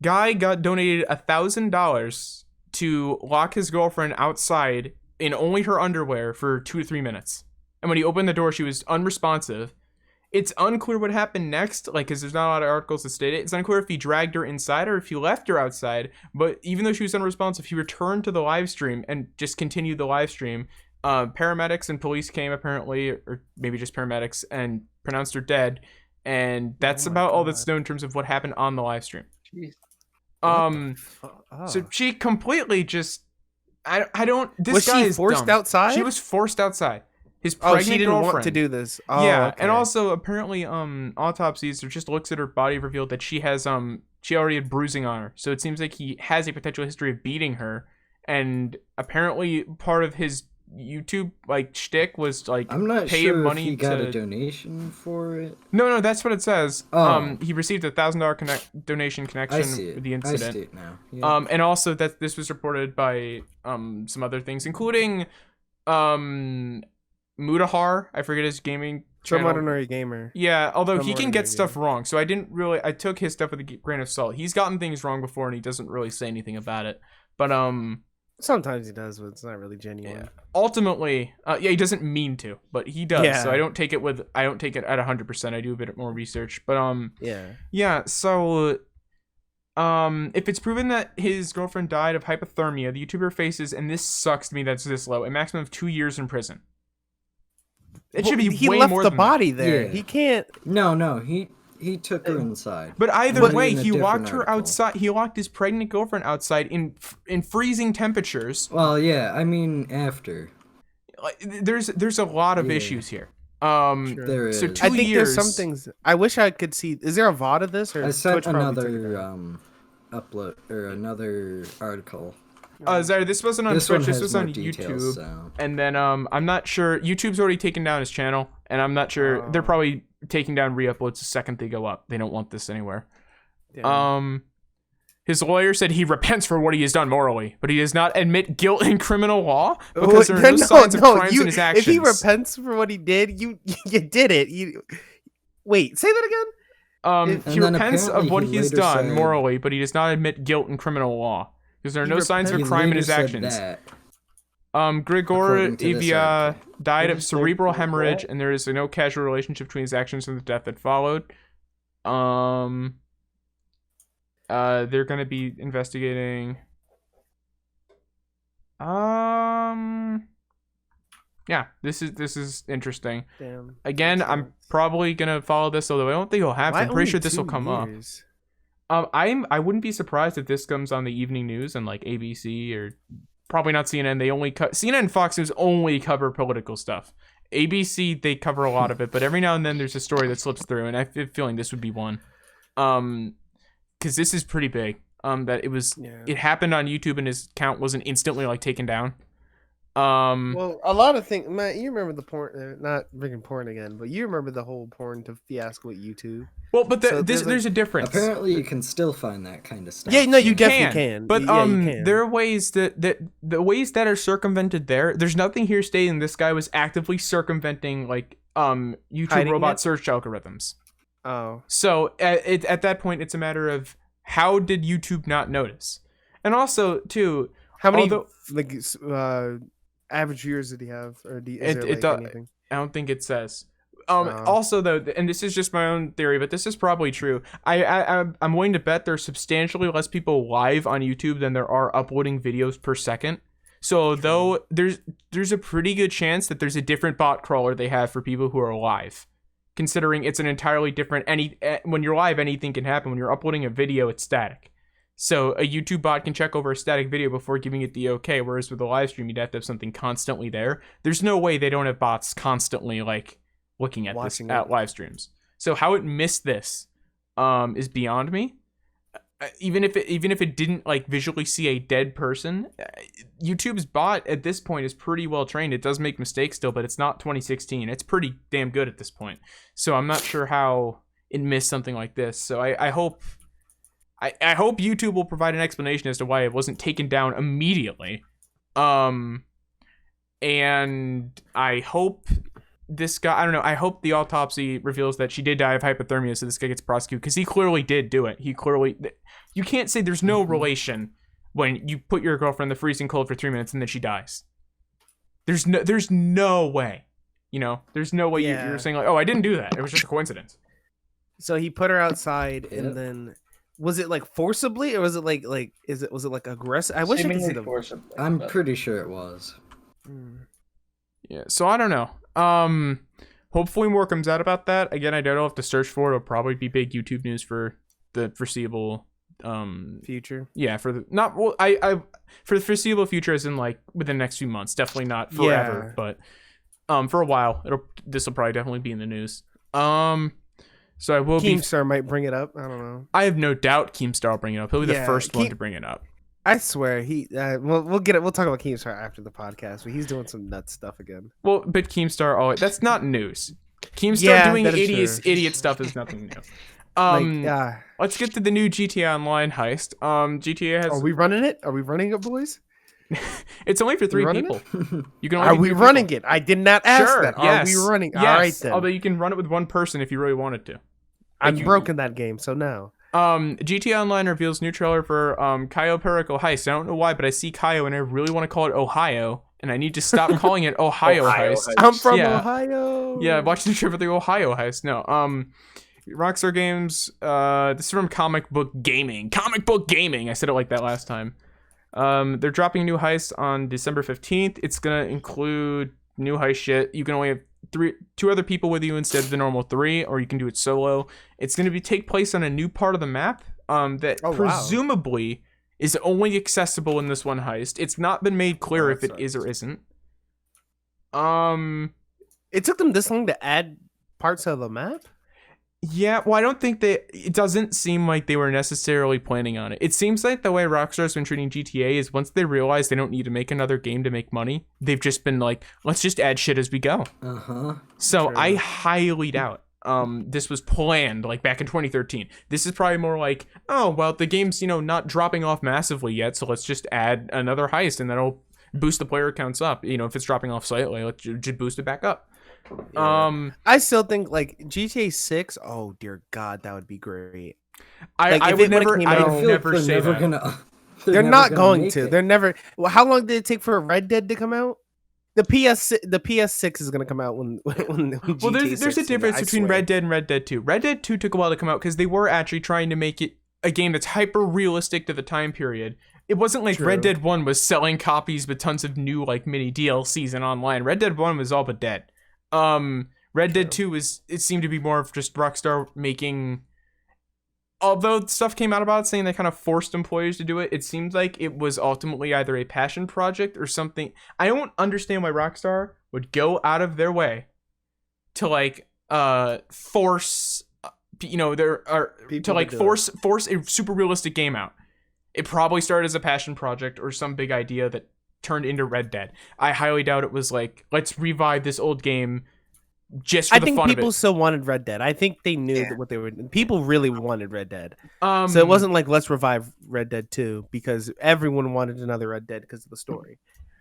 Guy got donated $1,000 to lock his girlfriend outside in only her underwear for 2 to 3 minutes. And when he opened the door, she was unresponsive. It's unclear what happened next, because there's not a lot of articles that state it. It's unclear if he dragged her inside or if he left her outside. But even though she was unresponsive, he returned to the live stream and just continued the live stream. Paramedics and police came apparently, or maybe just paramedics, and pronounced her dead. And that's about all that's known in terms of what happened on the live stream. Jeez. So she completely just, I don't. This Was guy she is forced dumb. outside? She was forced outside. His pregnant she didn't girlfriend. want to do this. Oh, Yeah, okay. and also apparently autopsies or just looks at her body revealed that she has she already had bruising on her. So it seems like he has a potential history of beating her, and apparently part of his YouTube shtick was I'm not pay sure him money if he got to... a donation for it. No, that's what it says. Oh. He received $1,000 donation connection I see it. with the I incident. see it now. Yeah. And also that this was reported by some other things, including Mudahar, I forget his gaming Some channel. ordinary gamer. Yeah, although Some he can ordinary get stuff wrong, so I took his stuff with a grain of salt. He's gotten things wrong before, and he doesn't really say anything about it. But Sometimes he does, but it's not really genuine. yeah. Ultimately, he doesn't mean to, but he does. Yeah. So I don't take it at 100%. I do a bit more research, but Yeah. So if it's proven that his girlfriend died of hypothermia, the YouTuber faces, and this sucks to me that's this low, a maximum of 2 years in prison. It should be He way left more the than body that. there. Yeah. He can't. No, he took her inside. But either But way, in a he different locked her article. outside. He locked his pregnant girlfriend outside in freezing temperatures. Well, yeah, I mean after. There's a lot of Yeah. issues here. Sure. There is. So 2 I think years. there's some things. I wish I could see. Is there a VOD of this? Or I sent Twitch probably took it another down? upload or another article. Zaire, this wasn't on This Twitch. one This has was more on details, YouTube. so. And then I'm not sure. YouTube's already taken down his channel, and I'm not sure they're probably taking down re-uploads the second they go up. They don't want this anywhere. Yeah. His lawyer said he repents for what he has done morally, but he does not admit guilt in criminal law because there are no signs of crimes in his actions. If he repents for what he did, you did it. Wait, say that again. He then repents of apparently what he he has later done said- morally, but he does not admit guilt in criminal law because there are He no signs of a He crime in later his said actions. that. Grigor According to this Evia article. died What of is cerebral there- hemorrhage, and there is no causal relationship between his actions and the death that followed. They're gonna be investigating. Yeah, this is interesting. Damn. Again, I'm probably gonna follow this, although I don't think it'll happen. Why I'm pretty only sure this will 2 come up. years? I wouldn't be surprised if this comes on the evening news and ABC or probably not CNN. They only CNN and Fox News only cover political stuff. ABC, they cover a lot of it, but every now and then there's a story that slips through, and I have a feeling this would be one. Because this is pretty big. That it happened on YouTube and his account wasn't instantly taken down. Well, a lot of things. Matt, you remember the porn? Not bringing porn again, but you remember the whole porn to fiasco with YouTube. Well, but So there's a difference. Apparently, you can still find that kind of stuff. Yeah, no, you You definitely can. But Yeah, you can. there are ways that the ways that are circumvented there. There's nothing here stating this guy was actively circumventing YouTube Hiding robot it? search algorithms. Oh, So at that point, it's a matter of how did YouTube not notice, and also too. how many Although- average viewers did he have, or It- is it there do- anything? I don't think it says. Oh. Also though, and this is just my own theory, but this is probably true. I'm willing to bet there's substantially less people live on YouTube than there are uploading videos per second. So though there's a pretty good chance that there's a different bot crawler they have for people who are live, considering it's an entirely different when you're live, anything can happen. When you're uploading a video, it's static. So a YouTube bot can check over a static video before giving it the okay, whereas with a live stream, you'd have to have something constantly there. There's no way they don't have bots constantly like looking at live streams. So how it missed this is beyond me. Even if it didn't like visually see a dead person, YouTube's bot at this point is pretty well trained. It does make mistakes still, but it's not 2016. It's pretty damn good at this point. So I'm not sure how it missed something like this. So I hope YouTube will provide an explanation as to why it wasn't taken down immediately. And I hope this guy, I don't know, I hope the autopsy reveals that she did die of hypothermia, so this guy gets prosecuted, because he clearly did do it. You can't say there's no relation when you put your girlfriend in the freezing cold for 3 minutes and then she dies. There's no way. There's no way you're saying like, oh, I didn't do that. It was just a coincidence. So he put her outside, and then was it like forcibly, or was it like was it like aggressive? I wish I could see the forcibly. I'm pretty sure it was. Yeah, so I don't know. Hopefully more comes out about that. Again, I don't know if to search for it. It'll probably be big YouTube news for the foreseeable future. Yeah, for the foreseeable future, as in like within the next few months. Definitely not forever, but for a while. This will probably definitely be in the news. So I will Keemstar might bring it up. I don't know. I have no doubt Keemstar will bring it up. He'll be the first one to bring it up. I swear we'll get it. We'll talk about Keemstar after the podcast, but he's doing some nuts stuff again. Well, but Keemstar, that's not news. Keemstar doing idiot stuff is nothing new. Let's get to the new GTA Online heist. GTA has. Are we running it? Are we running it, boys? It's only for 3 people. You can. Are we running it? I did not ask that. Yes. Are we running? Yes. All right then. Although you can run it with one person if you really wanted to. I'm broken that game, so no. GTA Online reveals new trailer for Cayo Perico Heist. I don't know why, but I see Cayo and I really want to call it Ohio, and I need to stop calling it Ohio Heist. I'm from Ohio. Yeah, watch the trailer for the Ohio Heist. No, Rockstar Games. This is from Comic Book Gaming. Comic Book Gaming. I said it like that last time. They're dropping a new heist on December 15th. It's gonna include new heist shit. You can only have two other people with you instead of the normal 3, or you can do it solo. It's going to take place on a new part of the map that presumably is only accessible in this one heist. It's not been made clear if it is or isn't. It took them this long to add parts of the map? Yeah, well, I don't think it doesn't seem like they were necessarily planning on it. It seems like the way Rockstar's been treating GTA is once they realize they don't need to make another game to make money, they've just been like, let's just add shit as we go. So true. I highly doubt this was planned like back in 2013. This is probably more like, oh, well, the game's, not dropping off massively yet, so let's just add another heist and that'll boost the player counts up. If it's dropping off slightly, let's just boost it back up. Yeah. I still think like GTA 6. Oh dear God, that would be great. I would never say that. They're not going to. They're never. Well, how long did it take for Red Dead to come out? The PS6 is going to come out when well, there's a difference between Red Dead and Red Dead 2. Red Dead 2 took a while to come out because they were actually trying to make it a game that's hyper realistic to the time period. It wasn't like Red Dead 1 was selling copies with tons of new like mini DLCs and online. Red Dead 1 was all but dead. Red Dead 2 it seemed to be more of just Rockstar making, although stuff came out about it saying they kind of forced employees to do it, it seems like it was ultimately either a passion project or something. I don't understand why Rockstar would go out of their way to like force force a super realistic game out. It probably started as a passion project or some big idea that turned into Red Dead. I highly doubt it was like, let's revive this old game just for the fun of it. I think people still wanted Red Dead. I think they knew what they were. People really wanted Red Dead. So it wasn't like, let's revive Red Dead 2 because everyone wanted another Red Dead because of the story.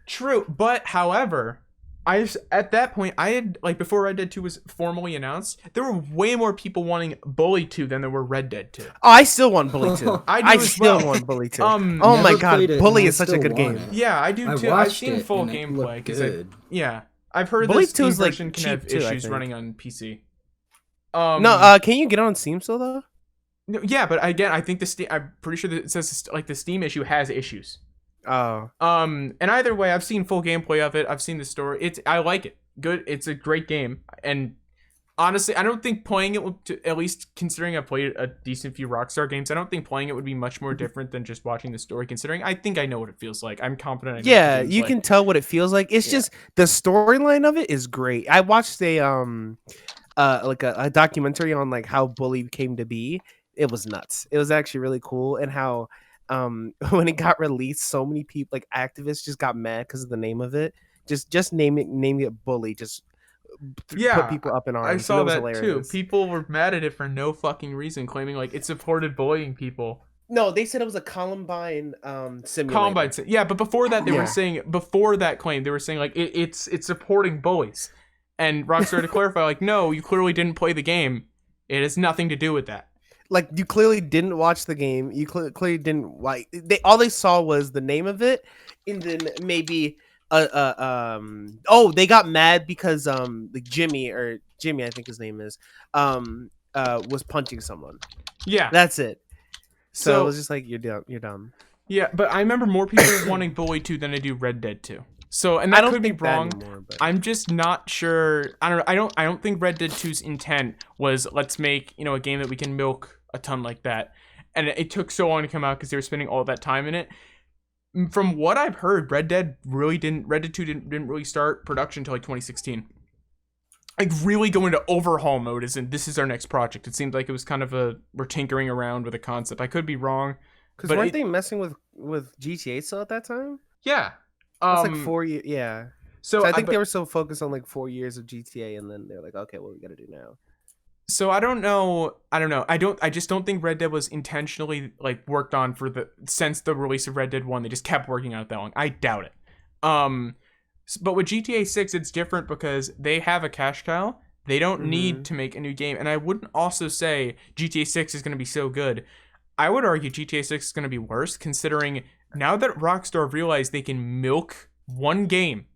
True, but however, at that point, I had, like, before Red Dead 2 was formally announced, there were way more people wanting Bully 2 than there were Red Dead 2. Oh, I still want Bully 2. I still want Bully 2. Oh my God, Bully is such a good game. Yeah, I do too. I've seen full gameplay. I've heard Bully this 2 is like version can have issues running on PC. Can you get it on Steam still though? No, yeah, but again, I think I'm pretty sure that it says like the Steam issue has issues. Oh, And either way, I've seen full gameplay of it. I've seen the story. I like it. Good. It's a great game. And honestly, I don't think playing it would, at least considering I've played a decent few Rockstar games, I don't think playing it would be much more different than just watching the story. Considering I think I know what it feels like. I'm confident. I know yeah, what the game's you like. can tell what it feels like. It's just the storyline of it is great. I watched like a documentary on like how Bully came to be. It was nuts. It was actually really cool, and how when it got released, so many people, like activists, just got mad because of the name of it. Just naming it Bully just put people up in arms. I saw It was that hilarious. too. People were mad at it for no fucking reason, claiming like it supported bullying people. No, they said it was a Columbine simulator. Columbine, yeah, but before that they Yeah. were saying, before that claim, they were saying like it's supporting bullies, and Rockstar to clarify like, no, you clearly didn't play the game. It has nothing to do with that. Like, you clearly didn't watch the game. You clearly didn't like. All they saw was the name of it, and then maybe they got mad because like Jimmy, I think his name is, was punching someone. Yeah, That's it. So So- it was just like, you're dumb. yeah, but I remember more people wanting Bully 2 than I do Red Dead 2. So, and I that don't could be think that wrong. anymore, but I'm just not sure. I don't think Red Dead 2's intent was let's make, a game that we can milk a ton like that. And it took so long to come out because they were spending all that time in it. From what I've heard, Red Dead 2 didn't really start production until like 2016. Like really go into overhaul mode as in this is our next project. It seemed like it was kind of we're tinkering around with a concept. I could be wrong. because but weren't it- they messing with GTA still at that time? Yeah. It's like 4 years. Yeah. So So I think but- they were so focused on like 4 years of GTA, and then they're like, okay, what we got to do now? So I don't know. I just don't think Red Dead was intentionally like worked on since the release of Red Dead 1. They just kept working on it that long. I doubt it. But with GTA 6 it's different because they have a cash cow. They don't need to make a new game. And I wouldn't also say GTA 6 is going to be so good. I would argue GTA 6 is going to be worse considering now that Rockstar realized they can milk one game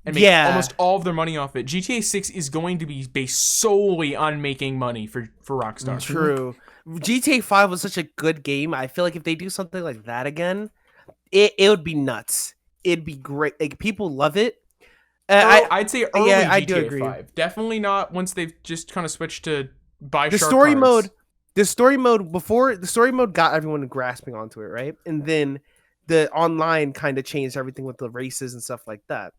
and make almost all of their money off it. GTA 6 is going to be based solely on making money for Rockstar. True. GTA 5 was such a good game. I feel like if they do something like that again, it would be nuts. It'd be great. Like, people love it. I'd say early I GTA do agree. 5. Definitely not once they've just kind of switched to buy the shark story cards. mode. The story mode got everyone grasping onto it, right? And then the online kind of changed everything with the races and stuff like that.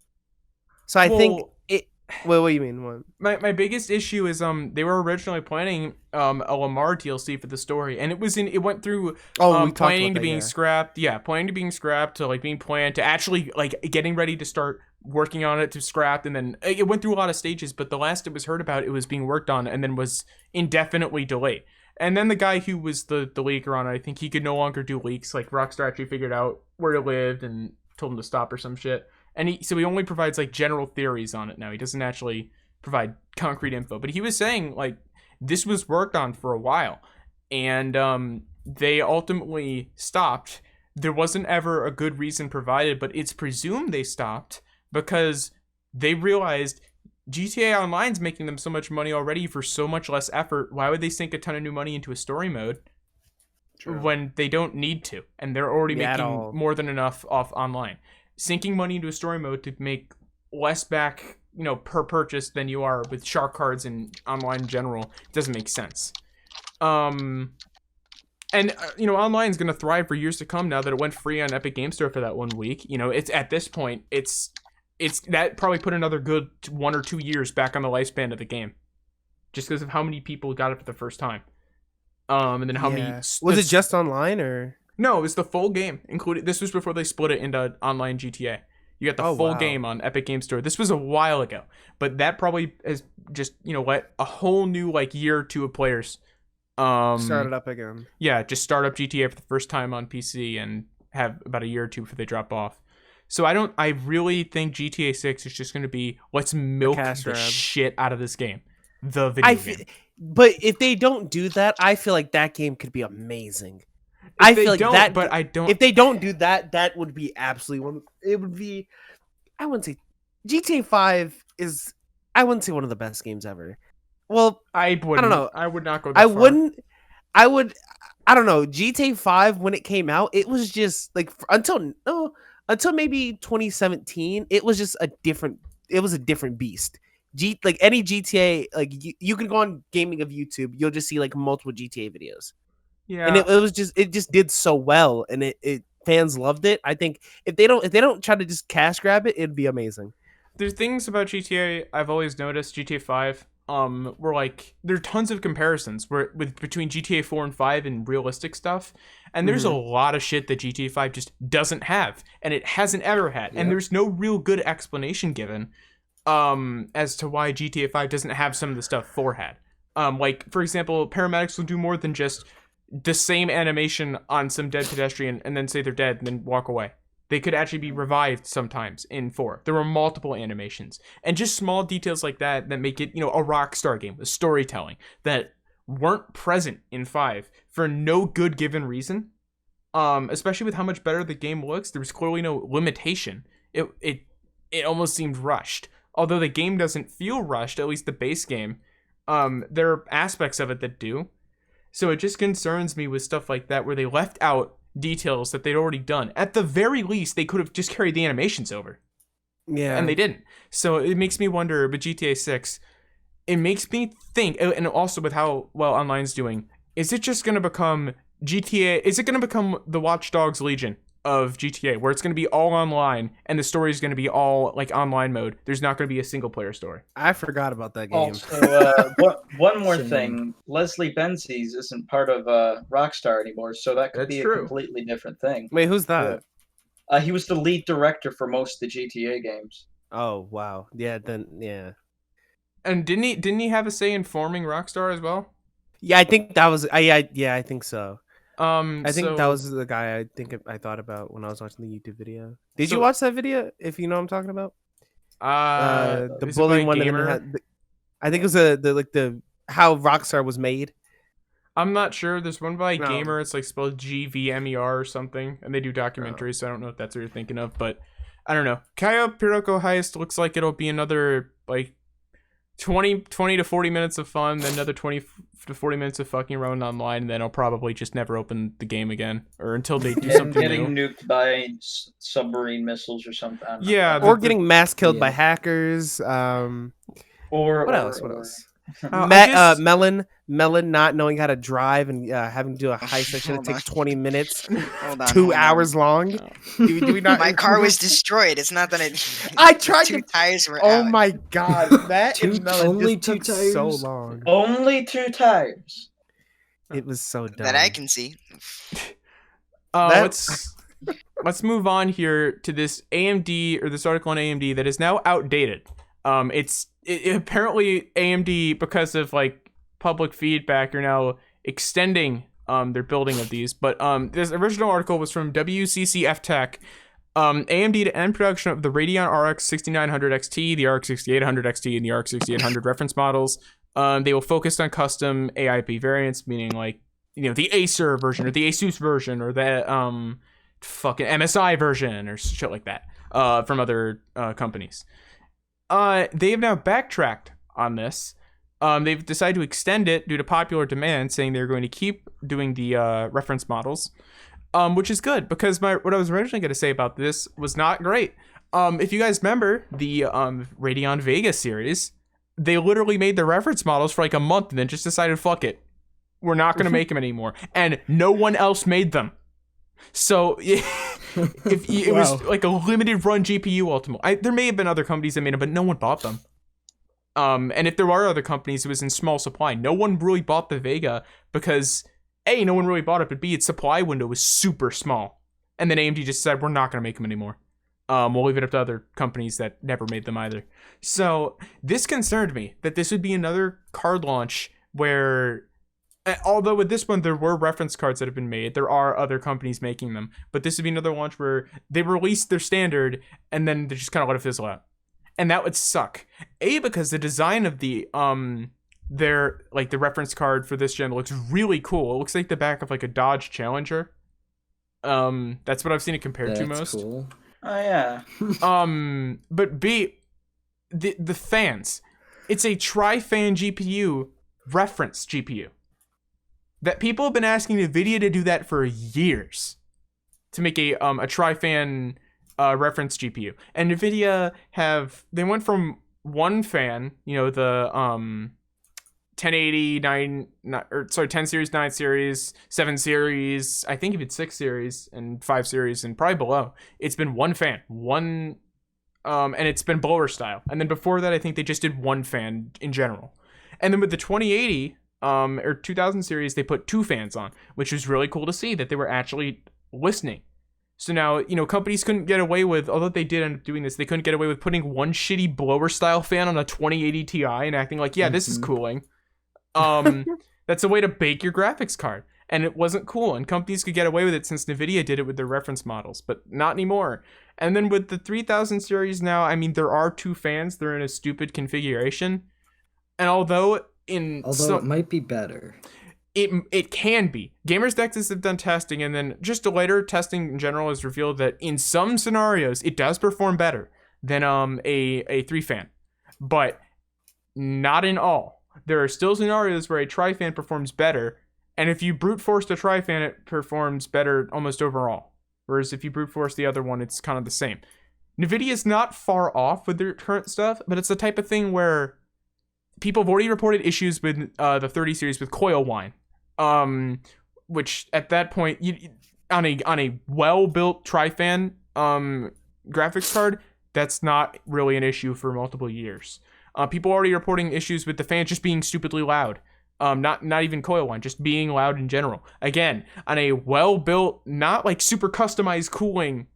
So I think Well, it. Well, what do you mean? What? My biggest issue is they were originally planning a Lamar DLC for the story, and it went through We talked planning about to that, being yeah. scrapped, planning to being scrapped to like being planned to actually like getting ready to start working on it to scrapped, and then it went through a lot of stages. But the last it was heard about, it was being worked on and then was indefinitely delayed. And then the guy who was the leaker on it, I think he could no longer do leaks. Like Rockstar actually figured out where it lived and told him to stop or some shit. And he only provides like general theories on it now. He doesn't actually provide concrete info. But he was saying like this was worked on for a while, and they ultimately stopped. There wasn't ever a good reason provided, but it's presumed they stopped because they realized GTA Online's making them so much money already for so much less effort. Why would they sink a ton of new money into a story mode when they don't need to? And they're already At making all. more than enough off online. Sinking money into a story mode to make less back, per purchase than you are with shark cards and online in general doesn't make sense. And online is going to thrive for years to come now that it went free on Epic Game Store for that 1 week. It's at this point, it's that probably put another good 1 or 2 years back on the lifespan of the game, just because of how many people got it for the first time. And then how many was it just online or? No, it was the full game, including this was before they split it into online GTA. You got the full game on Epic Game Store. This was a while ago, but that probably has just let a whole new year or two of players Started up again. Yeah, just start up GTA for the first time on PC and have about a year or two before they drop off. So I really think GTA 6 is just going to be let's milk cash the grab. shit out of this game. The video game. But if they don't do that, I feel like that game could be amazing. If they don't, but I don't. If they don't do that, that would be absolutely one. It would be. I wouldn't say GTA 5 is. I wouldn't say one of the best games ever. Well, I don't know. I would not go that I far. wouldn't. I I don't know, GTA 5 when it came out, it was just like until maybe 2017, it was just a different beast. Like any GTA, like you can go on Gaming of YouTube, you'll just see like multiple GTA videos. Yeah. And it just did so well, and it fans loved it. I think if they don't try to just cash grab it, it'd be amazing. There's things about GTA I've always noticed, GTA 5, where like there are tons of comparisons between GTA 4 and 5 and realistic stuff, and there's a lot of shit that GTA 5 just doesn't have, and it hasn't ever had, and there's no real good explanation given as to why GTA 5 doesn't have some of the stuff 4 had. Like for example, paramedics will do more than just the same animation on some dead pedestrian and then say they're dead and then walk away. They could actually be revived sometimes in 4. There were multiple animations. And just small details like that make it, a Rockstar game with storytelling that weren't present in 5 for no good given reason. Especially with how much better the game looks, there was clearly no limitation. It almost seemed rushed. Although the game doesn't feel rushed, at least the base game, there are aspects of it that do. So it just concerns me with stuff like that where they left out details that they'd already done. At the very least, they could have just carried the animations over. Yeah. And they didn't. So it makes me wonder, with GTA 6, it makes me think, and also with how well Online's doing, is it just going to become GTA, is it going to become the Watch Dogs Legion of GTA, where it's going to be all online and the story is going to be all like online mode? There's not going to be a single player story. I forgot about that game. Also, one more thing. Leslie Benzies isn't part of Rockstar anymore, so that could be a completely different thing. Wait, who's that? He was the lead director for most of the GTA games. Oh, wow. Yeah, then, yeah. And didn't he have a say in forming Rockstar as well? Yeah, I think that was, I think so. I think so, that was the guy I thought about when I was watching the YouTube video. Did you watch that video? If you know what I'm talking about, the bullying one. I think it was how Rockstar was made. I'm not sure. There's one by Gamer. It's like spelled GVMER or something, and they do documentaries. So I don't know if that's what you're thinking of, but I don't know. Cayo Perico Heist looks like it'll be another like 20 to 40 minutes of fun, then another 20 to 40 minutes of fucking around online, and then I'll probably just never open the game again, or until they do something getting new. Nuked by submarine missiles or something. Yeah, or getting mass killed by hackers. Or what else? Melon not knowing how to drive and having to do a heist that should have taken 20 minutes, 2 hours long. Do we not? My car was destroyed. It's not that I tried two tires were Oh out. my god, that only just took 2 tires. so long. Only 2 tires. It was so dumb. That I can see. Let's move on here to this AMD, or this article on AMD that is now outdated. Apparently AMD, because of like public feedback, are now extending their building of these. But this original article was from WCCF Tech. AMD to end production of the Radeon RX 6900 XT, the RX 6800 XT, and the RX 6800 reference models. They will focus on custom AIP variants, meaning like the Acer version or the Asus version or the fucking MSI version or shit like that from other companies. They have now backtracked on this. They've decided to extend it due to popular demand, saying they're going to keep doing the reference models, which is good, because what I was originally going to say about this was not great. If you guys remember the Radeon Vega series, they literally made the reference models for like a month and then just decided, fuck it, we're not going to make them anymore, and no one else made them. So it was like a limited run GPU ultimately. There may have been other companies that made them, but no one bought them. And if there were other companies, it was in small supply. No one really bought the Vega because A, no one really bought it, but B, its supply window was super small. And then AMD just said, we're not going to make them anymore. We'll leave it up to other companies that never made them either. So this concerned me, that this would be another card launch where, although with this one there were reference cards that have been made, there are other companies making them, but this would be another launch where they release their standard and then they just kind of let it fizzle out. And that would suck. A, because the design of the the reference card for this gen looks really cool. It looks like the back of like a Dodge Challenger. That's what I've seen it compared to most. Cool. Oh yeah. But B, the fans. It's a tri-fan GPU reference GPU. that people have been asking NVIDIA to do that for years, to make a tri-fan reference GPU. And NVIDIA they went from one fan, the 1080 10 series, 9 series, 7 series, I think even 6 series and 5 series and probably below. It's been one fan, and it's been blower style. And then before that, I think they just did one fan in general. And then with the 2080 or 2000 series, they put 2 fans on, which was really cool to see that they were actually listening. So now, companies couldn't get away with, although they did end up doing this, they couldn't get away with putting one shitty blower style fan on a 2080 Ti and acting like, yeah, this is cooling. That's a way to bake your graphics card. And it wasn't cool. And companies could get away with it since NVIDIA did it with their reference models, but not anymore. And then with the 3000 series now, I mean, there are 2 fans. They're in a stupid configuration. And although it might be better. It can be. GamersNexus have done testing, and then just later testing in general has revealed that in some scenarios it does perform better than a 3 fan, but not in all. There are still scenarios where a tri-fan performs better, and if you brute force the tri-fan, it performs better almost overall. Whereas if you brute force the other one, it's kind of the same. NVIDIA is not far off with their current stuff, but it's the type of thing where people have already reported issues with the 30 series with coil whine. Which at that point, on a well-built tri-fan graphics card, that's not really an issue for multiple years. People are already reporting issues with the fan just being stupidly loud. Not even coil whine, just being loud in general. Again, on a well-built, not like super customized cooling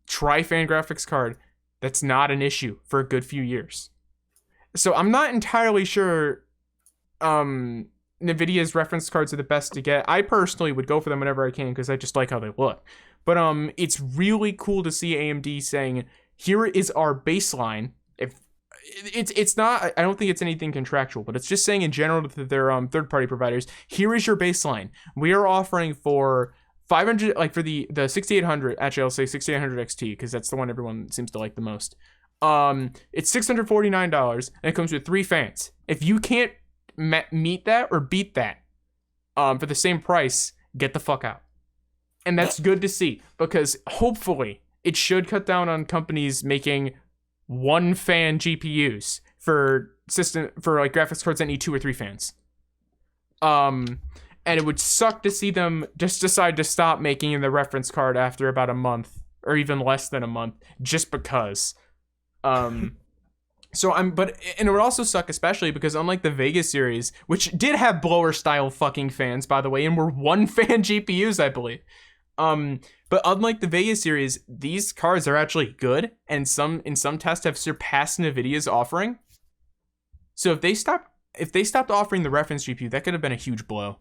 tri-fan graphics card, that's not an issue for a good few years. So I'm not entirely sure NVIDIA's reference cards are the best to get. I personally would go for them whenever I can because I just like how they look. But it's really cool to see AMD saying, here is our baseline. If it's not, I don't think it's anything contractual, but it's just saying in general to their third-party providers, here is your baseline. We are offering for 500, like for the 6800, actually I'll say 6800 XT because that's the one everyone seems to like the most. It's $649 and it comes with 3 fans. If you can't meet that or beat that for the same price, get the fuck out. And that's good to see because hopefully it should cut down on companies making 1 fan GPUs for like graphics cards that need 2 or 3 fans. And it would suck to see them just decide to stop making the reference card after about a month or even less than a month just because. But it would also suck especially because unlike the Vega series, which did have blower style fucking fans, by the way, and were 1 fan GPUs, I believe. But unlike the Vega series, these cards are actually good and in some tests have surpassed NVIDIA's offering. So if they stopped offering the reference GPU, that could have been a huge blow.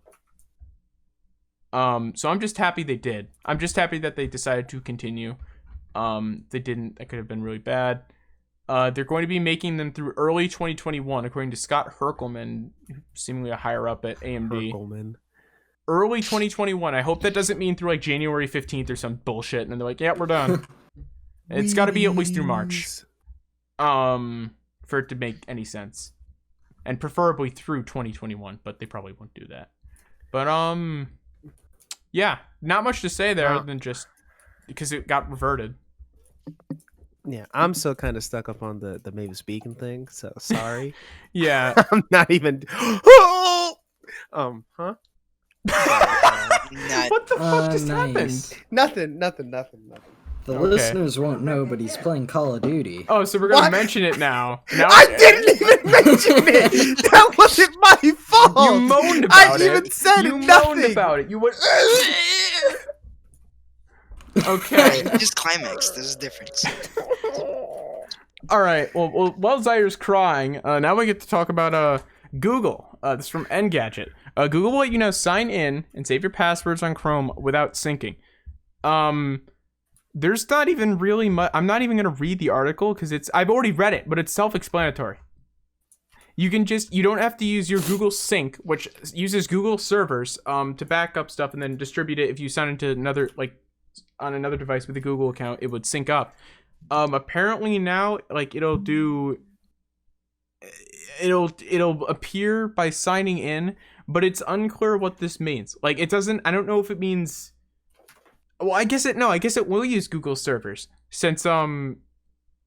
So I'm just happy they did. I'm just happy that they decided to continue. They didn't, that could have been really bad. They're going to be making them through early 2021, according to Scott Herkelman, seemingly a higher up at AMD. Herkelman. Early 2021. I hope that doesn't mean through like January 15th or some bullshit, and then they're like, yeah, we're done. It's got to be at least through March, for it to make any sense, and preferably through 2021. But they probably won't do that. But yeah, not much to say there other than just because it got reverted. Yeah, I'm still kind of stuck up on the Mavis Beacon thing, so sorry. Yeah. I'm not even. Huh? What the fuck just nice. happened? Nothing. The listeners won't know, but he's playing Call of Duty. Oh, so we're gonna mention it now. I didn't even mention it. That wasn't my fault. You moaned about it. I even said you nothing. moaned about it. You went. Okay. Just climax. There's a difference. All right. Well, while Zaire's crying, now we get to talk about Google. This is from Engadget. Google will let you now sign in and save your passwords on Chrome without syncing. There's not even really much. I'm not even gonna read the article because I've already read it, but it's self-explanatory. You don't have to use your Google Sync, which uses Google servers to back up stuff and then distribute it. If you sign into on another device with a Google account, it would sync up. Apparently now, like it'll appear by signing in, but it's unclear what this means. Like, it doesn't. I don't know if it means. Well, I guess it will use Google servers since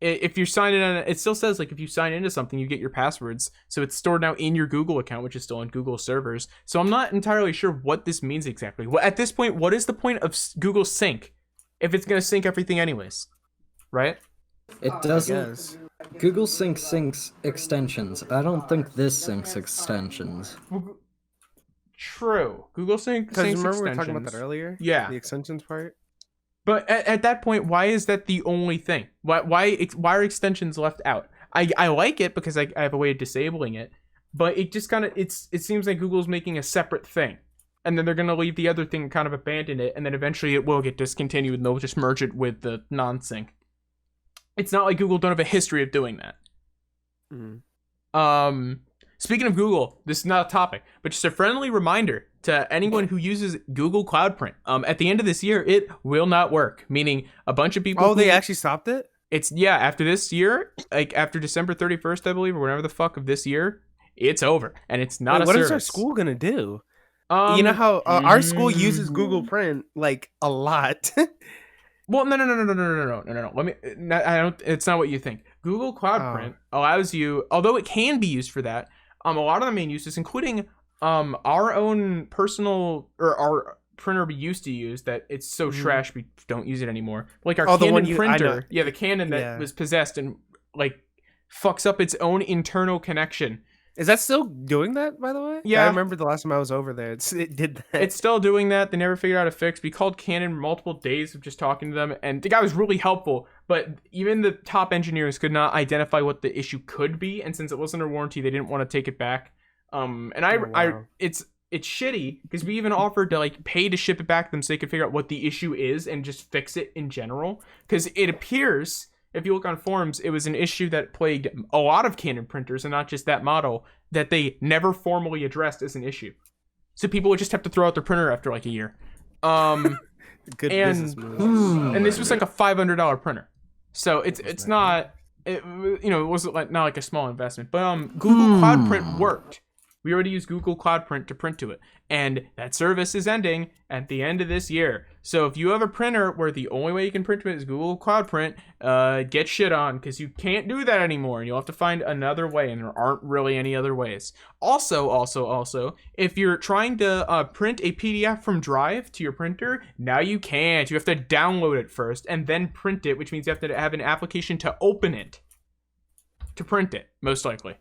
if you're signed in, it still says like if you sign into something, you get your passwords. So it's stored now in your Google account, which is still on Google servers. So I'm not entirely sure what this means exactly. Well, at this point, what is the point of Google Sync if it's gonna sync everything anyways, right? It doesn't. Google Sync syncs extensions. I don't think this syncs extensions. True. Google Sync syncs Because remember extensions. we were talking about that earlier? Yeah. The extensions part? But at that point, why is that the only thing? Why are extensions left out? I like it because I have a way of disabling it, but it just kind of it seems like Google's making a separate thing, and then they're gonna leave the other thing and kind of abandon it, and then eventually it will get discontinued and they'll just merge it with the non-sync. It's not like Google don't have a history of doing that. Speaking of Google, this is not a topic, but just a friendly reminder to anyone who uses Google Cloud Print. At the end of this year, it will not work. Meaning, a bunch of people. Oh, they actually stopped it? It's after this year, like after December 31st, I believe, or whatever the fuck of this year, it's over, and it's not a what service. is our school gonna do? You know how our school uses Google Print like a lot. Well, no. Let me. I don't. It's not what you think. Google Cloud Print allows you, although it can be used for that. A lot of the main uses, including our own personal or our printer we used to use that it's so trash we don't use it anymore. Like our Canon printer, the Canon that was possessed and like fucks up its own internal connection. Is that still doing that, by the way? Yeah. I remember the last time I was over there, it did that. It's still doing that. They never figured out a fix. We called Canon multiple days of just talking to them, and the guy was really helpful, but even the top engineers could not identify what the issue could be, and since it wasn't a warranty, they didn't want to take it back. It's shitty, because we even offered to like pay to ship it back to them so they could figure out what the issue is and just fix it in general, because it appears, if you look on forums, it was an issue that plagued a lot of Canon printers, and not just that model, that they never formally addressed as an issue. So people would just have to throw out their printer after like a year. Good business move. And this was like a $500 printer. So it's not, it wasn't like not like a small investment. But Google Cloud Print worked. We already use Google Cloud Print to print to it. And that service is ending at the end of this year. So if you have a printer where the only way you can print to it is Google Cloud Print, get shit on, because you can't do that anymore. And you'll have to find another way, and there aren't really any other ways. Also, if you're trying to print a PDF from Drive to your printer, now you can't. You have to download it first and then print it, which means you have to have an application to open it to print it, most likely.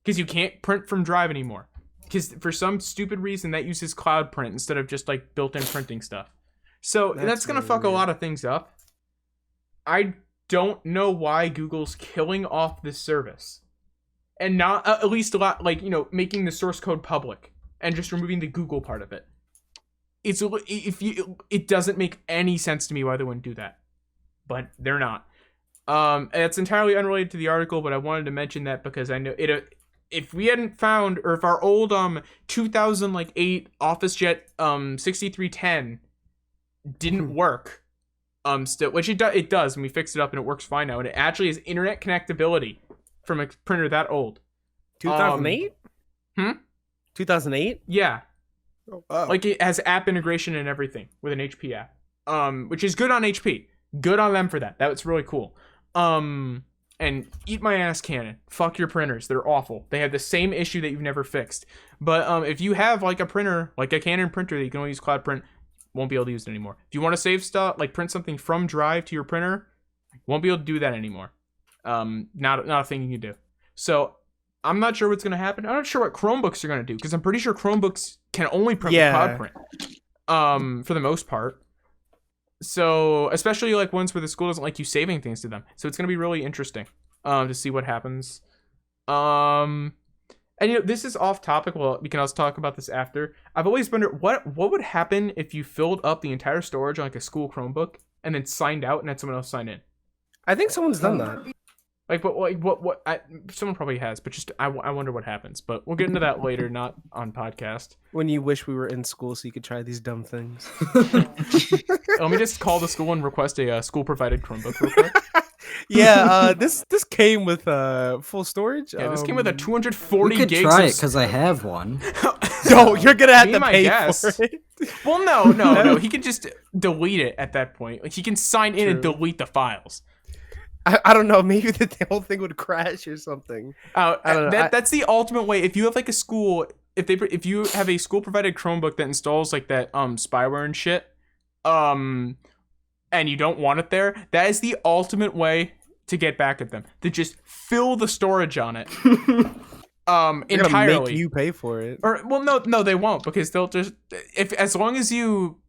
Because you can't print from Drive anymore. Because for some stupid reason, that uses Cloud Print instead of just like built-in printing stuff. So that's going to fuck a lot of things up. I don't know why Google's killing off this service. And not, at least a lot, like, making the source code public. And just removing the Google part of it. It doesn't make any sense to me why they wouldn't do that. But they're not. It's entirely unrelated to the article, but I wanted to mention that because I know it... If we hadn't found, or if our old 2008 OfficeJet 6310 didn't work, still, which it does, and we fixed it up and it works fine now, and it actually has internet connectability from a printer that old. 2008? 2008? Yeah. Oh, wow. Like it has app integration and everything with an HP app, which is good on HP. Good on them for that. That's really cool. And eat my ass, Canon. Fuck your printers. They're awful. They have the same issue that you've never fixed. But if you have like a printer, like a Canon printer that you can only use Cloud Print, won't be able to use it anymore. If you want to save stuff, like print something from Drive to your printer, won't be able to do that anymore. Not a thing you can do. So I'm not sure what's going to happen. I'm not sure what Chromebooks are going to do, because I'm pretty sure Chromebooks can only print with Cloud Print. For the most part. So, especially like ones where the school doesn't like you saving things to them. So it's going to be really interesting to see what happens. And this is off topic. Well, we can also talk about this after. I've always wondered what would happen if you filled up the entire storage on like a school Chromebook and then signed out and had someone else sign in. I think someone's done that. Someone probably has, but just I wonder what happens. But we'll get into that later, not on podcast. When you wish we were in school so you could try these dumb things. Let me just call the school and request a school provided Chromebook real quick. Yeah, this came with full storage. Yeah, this came with a You 240 could gigs. try it because I have one. No, you're gonna have Be to my pay guest. for it. Well, no. He can just delete it at that point. Like he can sign in and True. delete the files. I don't know. Maybe the whole thing would crash or something. I don't know. That's the ultimate way. If you have like a school, if you have a school provided Chromebook that installs like that spyware and shit, and you don't want it there, that is the ultimate way to get back at them. To just fill the storage on it. They're Entirely. gonna make you pay for it. Or well, no, they won't, because they'll just as long as you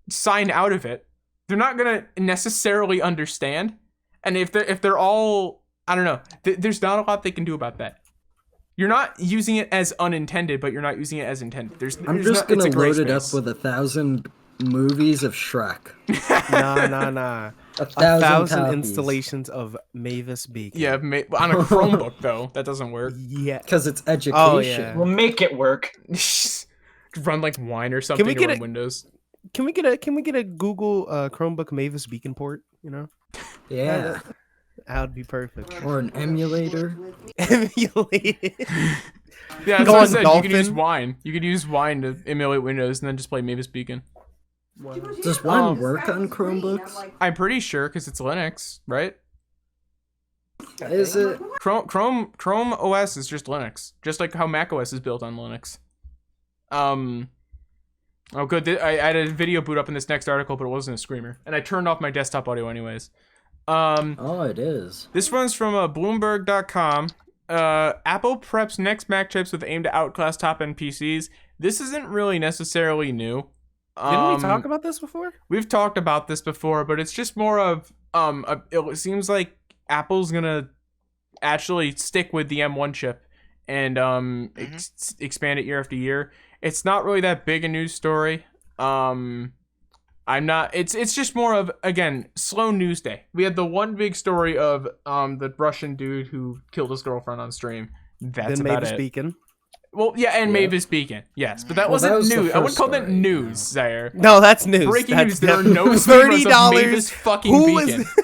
sign out of it, they're not gonna necessarily understand. And if they're all, I don't know, there's not a lot they can do about that. You're not using it as unintended, but you're not using it as intended. I'm just gonna load it up with 1,000 movies of Shrek. Nah. 1,000 copies. installations of Mavis Beacon. Yeah, on a Chromebook though, that doesn't work. Yeah. Because it's education. Oh, yeah. We'll make it work. Run like Wine or something. we get on a- Windows? Can we get a Google Chromebook Mavis Beacon port? You know, Yeah. that would be perfect. Or an emulator. Emulated. Yeah, that's Go what I on said. You Dolphin. could use Wine. You could use Wine to emulate Windows and then just play Mavis Beacon. Does one work on Chromebooks? I'm pretty sure because it's Linux, right? Is it? Chrome OS is just Linux, just like how Mac OS is built on Linux. Oh, good. I had a video boot up in this next article, but it wasn't a screamer, and I turned off my desktop audio anyways. Oh, it is. This one's from Bloomberg.com. Apple preps next Mac chips with aim to outclass top-end PCs. This isn't really necessarily new. Didn't we talk about this before? We've talked about this before, but it's just more of it seems like Apple's gonna actually stick with the M1 chip and expand it year after year. It's not really that big a news story. I'm not. It's just more of, again, slow news day. We had the one big story of the Russian dude who killed his girlfriend on stream. That's Then about Mavis it. Beacon. Well, yeah, and Yeah. Mavis Beacon, yes, but that Well, wasn't that was the news. I wouldn't first call that story, news, Zaire. No, that's news. Breaking That's news: there are no definitely- streamers of $30. Mavis fucking Who Beacon. is?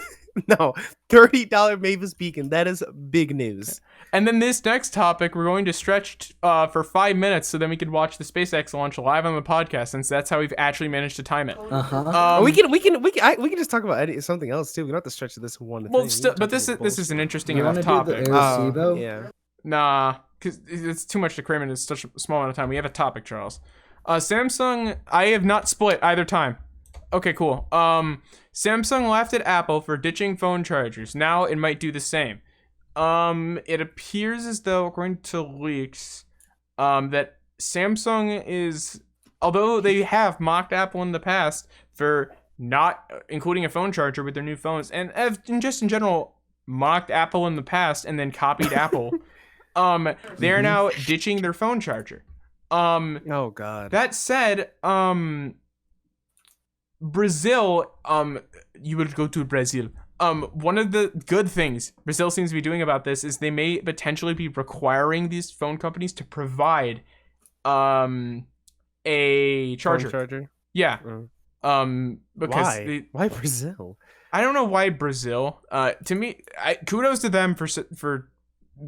No, $30 Mavis Beacon. That is big news. And then this next topic, we're going to stretch for 5 minutes, so then we can watch the SpaceX launch live on the podcast, since that's how we've actually managed to time it. We can just talk about something else too. We don't have to stretch this one. Well, thing. still, We can but talk this about is an interesting You enough want to do topic. the bullshit. Arecibo? Yeah. Nah, because it's too much to cram in such a small amount of time. We have a topic, Charles. Samsung, I have not split either time. Okay, cool. Samsung laughed at Apple for ditching phone chargers. Now it might do the same. It appears as though, according to leaks, that Samsung is, although they have mocked Apple in the past for not including a phone charger with their new phones, and just in general mocked Apple in the past and then copied Apple, they are now ditching their phone charger. Oh God. That said, Brazil, you will go to Brazil. One of the good things Brazil seems to be doing about this is they may potentially be requiring these phone companies to provide a charger. Phone charger. Yeah. Because Why? Why Brazil? I don't know why Brazil. To me, kudos to them for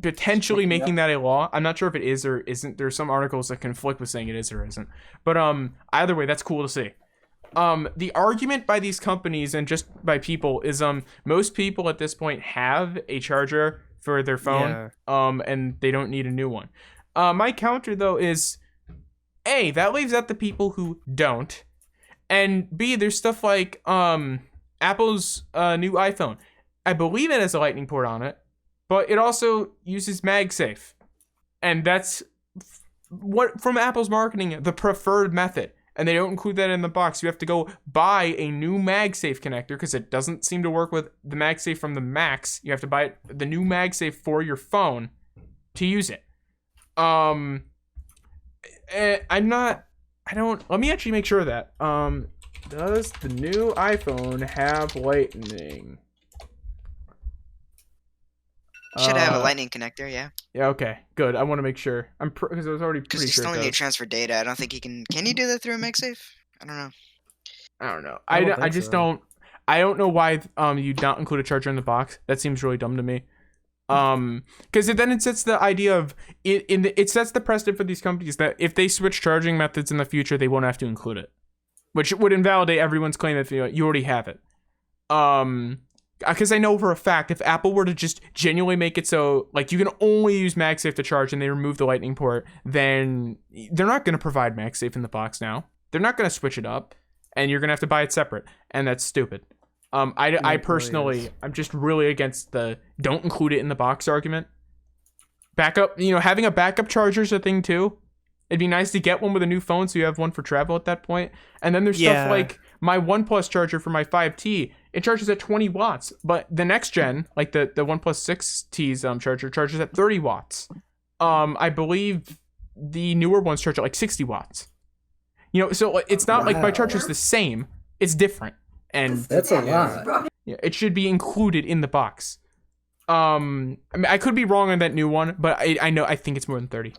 potentially making that a law. I'm not sure if it is or isn't. There's some articles that conflict with saying it is or isn't. But either way, that's cool to see. The argument by these companies and just by people is most people at this point have a charger for their phone, and they don't need a new one. My counter though is A, that leaves out the people who don't, and B, there's stuff like Apple's new iPhone. I believe it has a lightning port on it, but it also uses MagSafe, and that's what from Apple's marketing the preferred method. And they don't include that in the box. You have to go buy a new MagSafe connector because it doesn't seem to work with the MagSafe from the Macs. You have to buy the new MagSafe for your phone to use it. Let me actually make sure of that. Does the new iPhone have lightning? Should have a lightning connector, yeah. Yeah, okay, good. I want to make sure. Because I was already Because pretty you sure. still it need to does. transfer data. I don't think you can. Can you do that through a MagSafe? I don't know. I don't know. I don't I think just so. don't. I don't know why you don't include a charger in the box. That seems really dumb to me. Because then it sets the idea of it sets the precedent for these companies that if they switch charging methods in the future, they won't have to include it, which would invalidate everyone's claim that you already have it. Because I know for a fact if Apple were to just genuinely make it so like you can only use MagSafe to charge and they remove the Lightning port, then they're not going to provide MagSafe in the box now. They're not going to switch it up, and you're going to have to buy it separate, and that's stupid. I personally, I'm just really against the don't include it in the box argument. Backup, having a backup charger is a thing too. It'd be nice to get one with a new phone so you have one for travel at that point. And then there's stuff like my OnePlus charger for my 5T. It charges at 20 watts, but the next gen, like the OnePlus 6T's charger, charges at 30 watts. I believe the newer ones charge at like 60 watts. So it's not like my charger's the same. It's different. And that's a lot. Yeah, it should be included in the box. I mean, I could be wrong on that new one, but I think it's more than 30.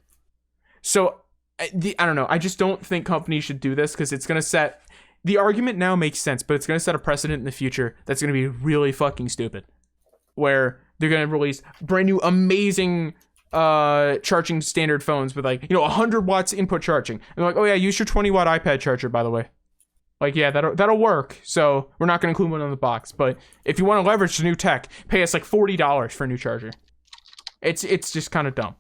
So I don't know. I just don't think companies should do this because it's going to set the argument now makes sense, but it's going to set a precedent in the future that's going to be really fucking stupid, where they're going to release brand new amazing charging standard phones with 100 watts input charging. And they're like, oh yeah, use your 20 watt iPad charger, by the way. Like, yeah, that'll work. So we're not going to include one in the box. But if you want to leverage the new tech, pay us like $40 for a new charger. It's just kind of dumb.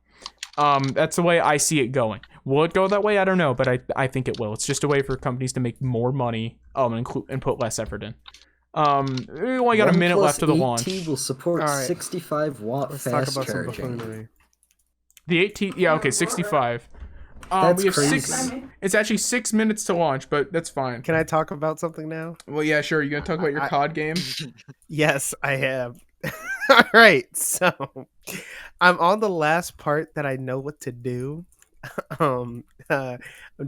That's the way I see it going. Will it go that way? I don't know, but I think it will. It's just a way for companies to make more money and put less effort in. We only got a minute left of the launch. The 8T will support 65 watt fast charging. The 8T, yeah, okay, 65. That's we have crazy. It's actually 6 minutes to launch, but that's fine. Can I talk about something now? Well, yeah, sure. You gonna talk about your COD game? Yes, I am. All right, so I'm on the last part that I know what to do. I'm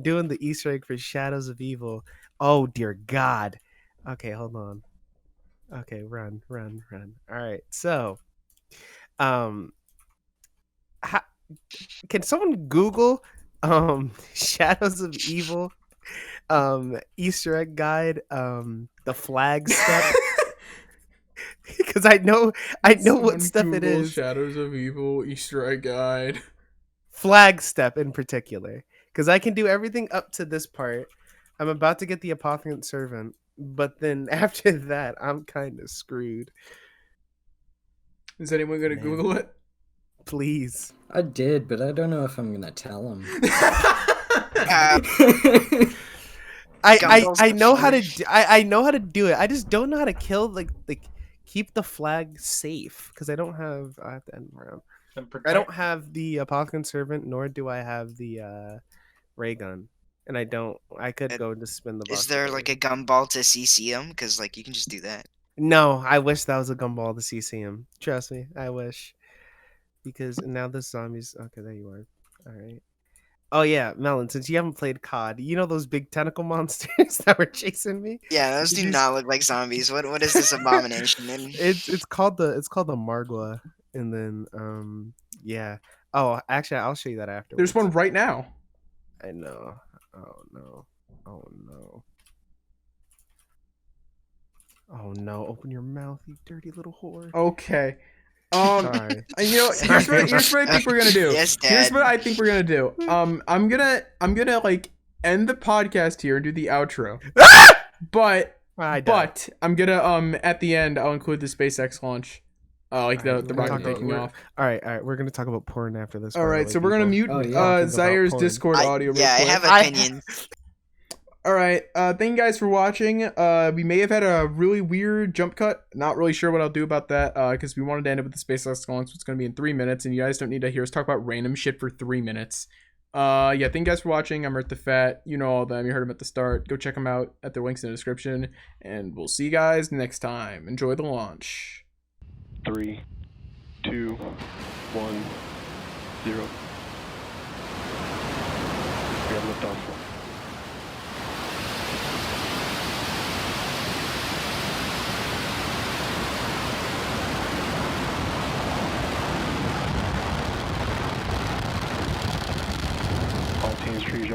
doing the Easter egg for Shadows of Evil. Oh dear God. Okay, hold on. Okay, run. All right, so, can someone Google Shadows of Evil Easter egg guide, the flag step? Because I know what step it is. Shadows of Evil Easter egg guide. Flag step in particular, because I can do everything up to this part. I'm about to get the Apothecant Servant, but then after that, I'm kind of screwed. Is anyone gonna Google it? Please. I did, but I don't know if I'm gonna tell him. I know how to I know how to do it. I just don't know how to kill like keep the flag safe because I have to end round. I don't have the Apothecant Servant, nor do I have the ray gun, and I could go and just spin the box. Is there like a gumball to CC him? Because you can just do that. No, I wish that was a gumball to CC him. Trust me, I wish. Because now the zombies. Okay, there you are. All right. Oh yeah, Melon. Since you haven't played COD, you know those big tentacle monsters that were chasing me. Yeah, those do not look like zombies. What is this abomination? It's called the Margwa, and then yeah. Oh, actually, I'll show you that after. There's one right now. I know. Oh no. Oh no! Open your mouth, you dirty little whore. Okay. Sorry. Here's what I think we're gonna do. Yes, Dad. Here's what I think we're gonna do. I'm gonna like end the podcast here and do the outro. but I'm gonna at the end I'll include the SpaceX launch. The rocket taking off. All right. We're gonna talk about porn after this. All right, so we're gonna mute Zaire's Discord audio. I have opinions. All right, thank you guys for watching. We may have had a really weird jump cut. Not really sure what I'll do about that because we wanted to end it with the SpaceX launch, so it's going to be in 3 minutes, and you guys don't need to hear us talk about random shit for 3 minutes. Yeah, thank you guys for watching. I'm Earth the Fat. You know all of them. You heard them at the start. Go check them out at the links in the description, and we'll see you guys next time. Enjoy the launch. 3, 2, 1, 0. We have liftoff. All teams triage